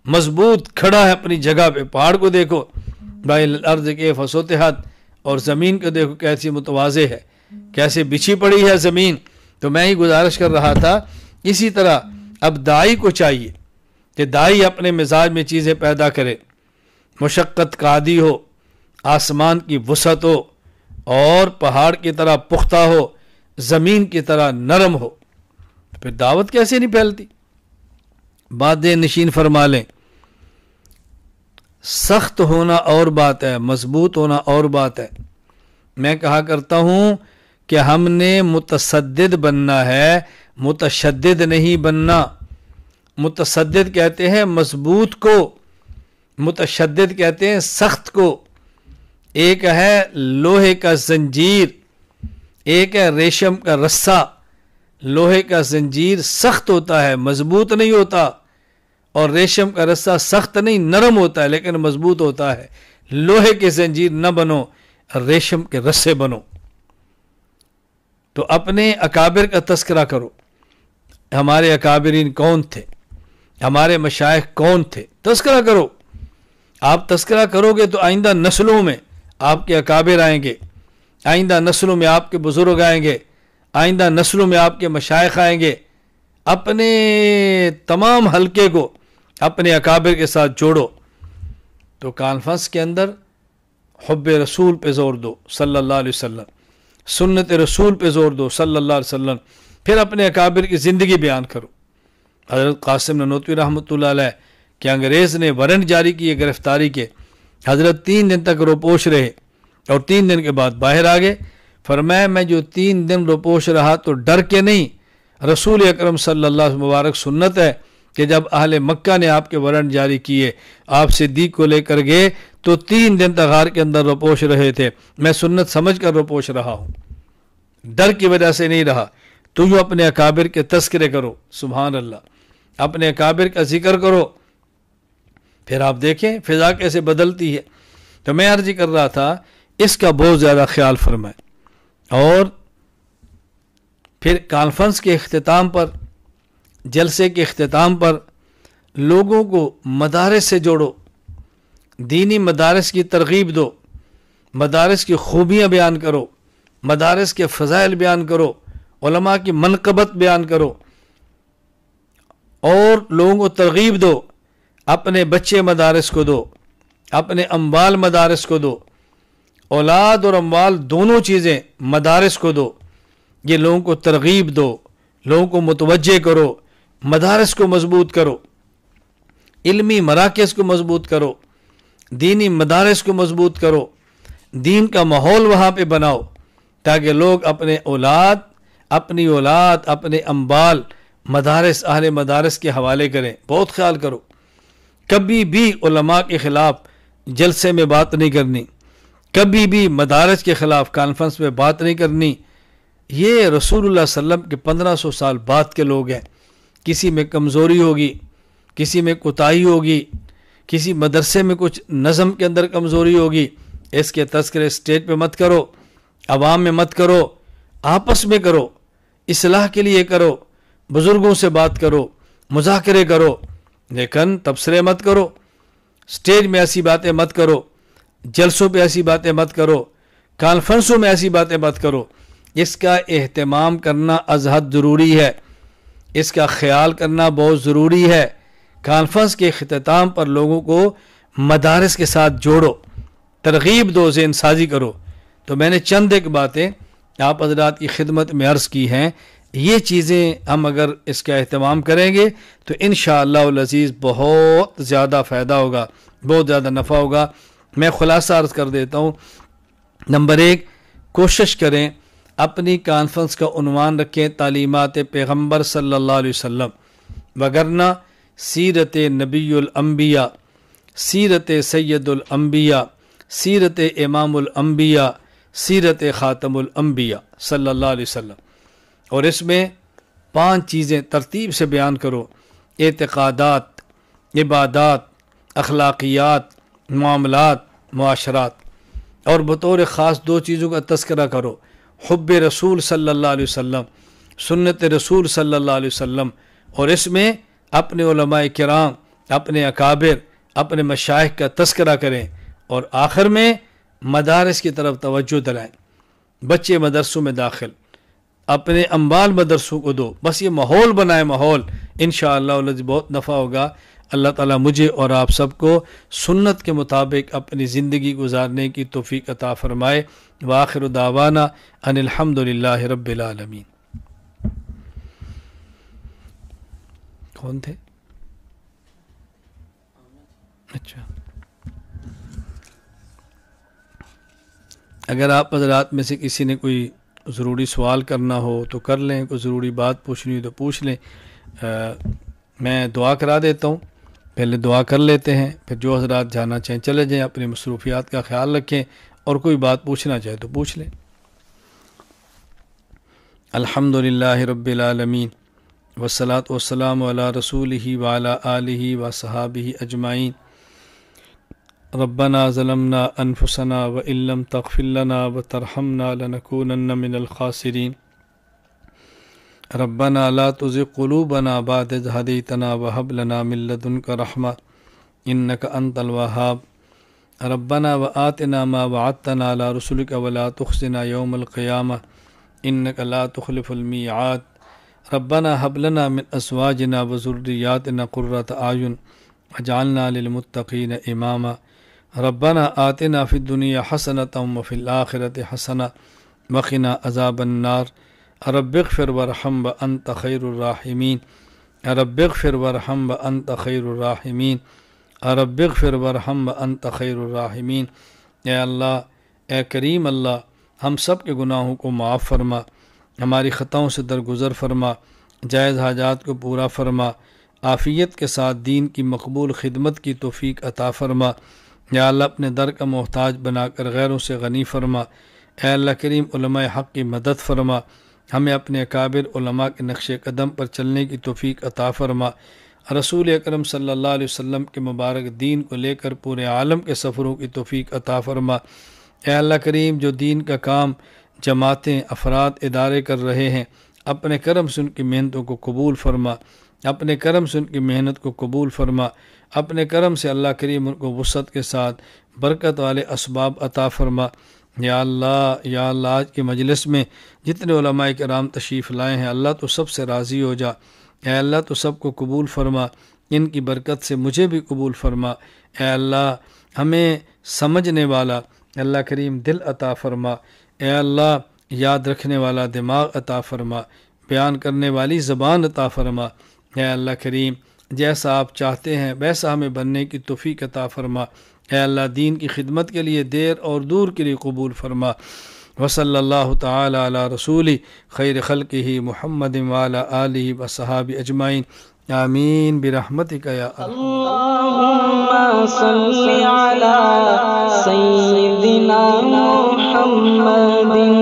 مضبوط کھڑا ہے اپنی جگہ پہ، پہاڑ کو دیکھو وَإِلَى الْأَرْضِ كَيْفَ سُطِحَتْ، اور زمین کو دیکھو کیسی متواضع ہے، کیسے بچھی پڑی ہے زمین۔ تو میں ہی گزارش کر رہا تھا اسی طرح اب داعی کو چاہیے کہ داعی اپنے مزاج میں چیزیں پیدا کرے، مشقت کا عادی ہو، آسمان کی وسعت ہو، اور پہاڑ کی طرح پختہ ہو، زمین کی طرح نرم ہو، پھر دعوت کیسے نہیں پھیلتی؟ بات نشین فرما لیں، سخت ہونا اور بات ہے، مضبوط ہونا اور بات ہے۔ میں کہا کرتا ہوں کہ ہم نے متصدد بننا ہے، متشدد نہیں بننا۔ متصدد کہتے ہیں مضبوط کو، متشدد کہتے ہیں سخت کو۔ ایک ہے لوہے کا زنجیر، ایک ہے ریشم کا رسہ۔ لوہے کا زنجیر سخت ہوتا ہے، مضبوط نہیں ہوتا، اور ریشم کا رسہ سخت نہیں، نرم ہوتا ہے لیکن مضبوط ہوتا ہے۔ لوہے کے زنجیر نہ بنو، ریشم کے رسے بنو۔ تو اپنے اکابر کا تذکرہ کرو، ہمارے اکابرین کون تھے، ہمارے مشائخ کون تھے، تذکرہ کرو۔ آپ تذکرہ کرو گے تو آئندہ نسلوں میں آپ کے اکابر آئیں گے، آئندہ نسلوں میں آپ کے بزرگ آئیں گے، آئندہ نسلوں میں آپ کے مشائخ آئیں گے، اپنے تمام حلقے کو اپنے اکابر کے ساتھ جوڑو۔ تو کانفرنس کے اندر حب رسول پہ زور دو صلی اللہ علیہ وسلم، سنت رسول پہ زور دو صلی اللہ علیہ وسلم، پھر اپنے اکابر کی زندگی بیان کرو۔ حضرت قاسم نانوتوی رحمۃ اللہ علیہ کہ انگریز نے وارنٹ جاری کیے گرفتاری کے، حضرت 3 دن تک روپوش رہے اور 3 دن کے بعد باہر آ گئے۔ فرمایا میں جو 3 دن روپوش رہا تو ڈر کے نہیں، رسول اکرم صلی اللہ علیہ وسلم مبارک سنت ہے کہ جب اہل مکہ نے آپ کے وارنٹ جاری کیے، آپ صدیق کو لے کر گئے تو 3 دن تک غار کے اندر روپوش رہے تھے، میں سنت سمجھ کر روپوش رہا ہوں، ڈر کی وجہ سے نہیں رہا۔ تو یوں اپنے اکابر کے تذکرے کرو، سبحان اللہ، اپنے اکابر کا ذکر کرو، پھر آپ دیکھیں فضا کیسے بدلتی ہے۔ تو میں عرض کر رہا تھا اس کا بہت زیادہ خیال فرمائیں، اور پھر کانفرنس کے اختتام پر، جلسے کے اختتام پر لوگوں کو مدارس سے جوڑو، دینی مدارس کی ترغیب دو، مدارس کی خوبیاں بیان کرو، مدارس کے فضائل بیان کرو، علماء کی منقبت بیان کرو، اور لوگوں کو ترغیب دو، اپنے بچے مدارس کو دو، اپنے اموال مدارس کو دو، اولاد اور اموال دونوں چیزیں مدارس کو دو، یہ لوگوں کو ترغیب دو، لوگوں کو متوجہ کرو، مدارس کو مضبوط کرو، علمی مراکز کو مضبوط کرو، دینی مدارس کو مضبوط کرو، دین کا ماحول وہاں پہ بناؤ تاکہ لوگ اپنی اولاد اپنے اموال مدارس، اہل مدارس کے حوالے کریں۔ بہت خیال کرو، کبھی بھی علماء کے خلاف جلسے میں بات نہیں کرنی، کبھی بھی مدارس کے خلاف کانفرنس میں بات نہیں کرنی۔ یہ رسول اللہ صلی اللہ علیہ وسلم کے 1500 سال بعد کے لوگ ہیں، کسی میں کمزوری ہوگی، کسی میں کوتاہی ہوگی، کسی مدرسے میں کچھ نظم کے اندر کمزوری ہوگی، اس کے تذکرے اسٹیج پہ مت کرو، عوام میں مت کرو، آپس میں کرو، اصلاح کے لیے کرو، بزرگوں سے بات کرو، مذاکرے کرو، لیکن تبصرے مت کرو، اسٹیج میں ایسی باتیں مت کرو، جلسوں پہ ایسی باتیں مت کرو، کانفرنسوں میں ایسی باتیں مت کرو۔ اس کا اہتمام کرنا از حد ضروری ہے، اس کا خیال کرنا بہت ضروری ہے۔ کانفرنس کے اختتام پر لوگوں کو مدارس کے ساتھ جوڑو، ترغیب دو، ذہن سازی کرو۔ تو میں نے چند ایک باتیں آپ حضرات کی خدمت میں عرض کی ہیں، یہ چیزیں ہم اگر اس کا اہتمام کریں گے تو انشاءاللہ العزیز بہت زیادہ فائدہ ہوگا، بہت زیادہ نفع ہوگا۔ میں خلاصہ عرض کر دیتا ہوں۔ نمبر 1، کوشش کریں اپنی کانفرنس کا عنوان رکھیں تعلیمات پیغمبر صلی اللہ علیہ وسلم، وگرنہ سیرت نبی الانبیاء، سیرت سید الانبیاء، سیرت امام الانبیاء، سیرت خاتم الانبیاء صلی اللہ علیہ وسلم، اور اس میں 5 چیزیں ترتیب سے بیان کرو: اعتقادات، عبادات، اخلاقیات، معاملات، معاشرات، اور بطور خاص 2 چیزوں کا تذکرہ کرو: حب رسول صلی اللہ علیہ وسلم، سنت رسول صلی اللہ علیہ وسلم، اور اس میں اپنے علماء کرام، اپنے اکابر، اپنے مشائخ کا تذکرہ کریں، اور آخر میں مدارس کی طرف توجہ دلائیں۔ بچے مدرسوں میں داخل، اپنے اموال مدرسوں کو دو، بس یہ ماحول بنائے، ماحول انشاءاللہ بہت نفع ہوگا۔ اللہ تعالیٰ مجھے اور آپ سب کو سنت کے مطابق اپنی زندگی گزارنے کی توفیق عطا فرمائے۔ وآخر دعوانا ان الحمدللہ رب العالمین۔ کون تھے؟ اچھا، اگر آپ حضرات میں سے کسی نے کوئی ضروری سوال کرنا ہو تو کر لیں، کوئی ضروری بات پوچھنی ہو تو پوچھ لیں۔ میں دعا کرا دیتا ہوں، پہلے دعا کر لیتے ہیں، پھر جو حضرات جانا چاہیں چلے جائیں، اپنی مصروفیات کا خیال رکھیں، اور کوئی بات پوچھنا چاہے تو پوچھ لیں۔ الحمدللہ رب العالمین، والصلاة والسلام علی رسولہ وعلی آلہ وصحابہ اجمعین۔ ربنا ظلمنا انفسنا وان لم تغفر لنا وترحمنا لنکونن من الخاسرین۔ ربنا لا تزغ قلوبنا بعد اذ هديتنا وهب لنا من لدنك رحمة انك انت الوهاب۔ ربنا وآتنا ما وعدتنا على رسلك ولا تخزنا يوم القيامة إنك لا تخلف الميعاد ربنا هب لنا من أزواجنا وذرياتنا قرة أعين واجعلنا للمتقين إماما ربنا آتنا في الدنيا حسنة وفي الآخرة حسنة وقنا عذاب النار رب اغفر وارحم وأنت خير الراحمين رب اغفر وارحم وأنت خير الراحمين رب اغفر وارحم وأنت خير الراحمين۔ اے اللہ، اے کریم اللہ، ہم سب کے گناہوں کو معاف فرما، ہماری خطاؤں سے درگزر فرما، جائز حاجات کو پورا فرما، عافیت کے ساتھ دین کی مقبول خدمت کی توفیق عطا فرما۔ یا اللہ، اپنے در کا محتاج بنا کر غیروں سے غنی فرما۔ اے اللہ کریم، علماء حق کی مدد فرما، ہمیں اپنے اکابر علماء کے نقش قدم پر چلنے کی توفیق عطا فرما۔ رسول اکرم صلی اللہ علیہ وسلم کے مبارک دین کو لے کر پورے عالم کے سفروں کی توفیق عطا فرما۔ اے اللہ کریم، جو دین کا کام جماعتیں، افراد، ادارے کر رہے ہیں، اپنے کرم سے ان کی محنتوں کو قبول فرما، اپنے کرم سے ان کی محنت کو قبول فرما، اپنے کرم سے اللہ کریم ان کو وسعت کے ساتھ برکت والے اسباب عطا فرما۔ یا اللہ آج کے مجلس میں جتنے علماء کرام تشریف لائے ہیں، اللہ تو سب سے راضی ہو جا۔ اے اللہ تو سب کو قبول فرما، ان کی برکت سے مجھے بھی قبول فرما۔ اے اللہ ہمیں سمجھنے والا اللہ کریم دل عطا فرما۔ اے اللہ یاد رکھنے والا دماغ عطا فرما، بیان کرنے والی زبان عطا فرما۔ اے اللہ کریم، جیسا آپ چاہتے ہیں ویسا ہمیں بننے کی توفیق عطا فرما۔ اے اللہ دین کی خدمت کے لیے دیر اور دور کے لیے قبول فرما۔ وصلی اللہ تعالی علی رسول خیر خلقہ محمد وعلی آلہ وصحابہ اجمعین آمین برحمتک یا اللہم صل علی سیدنا محمد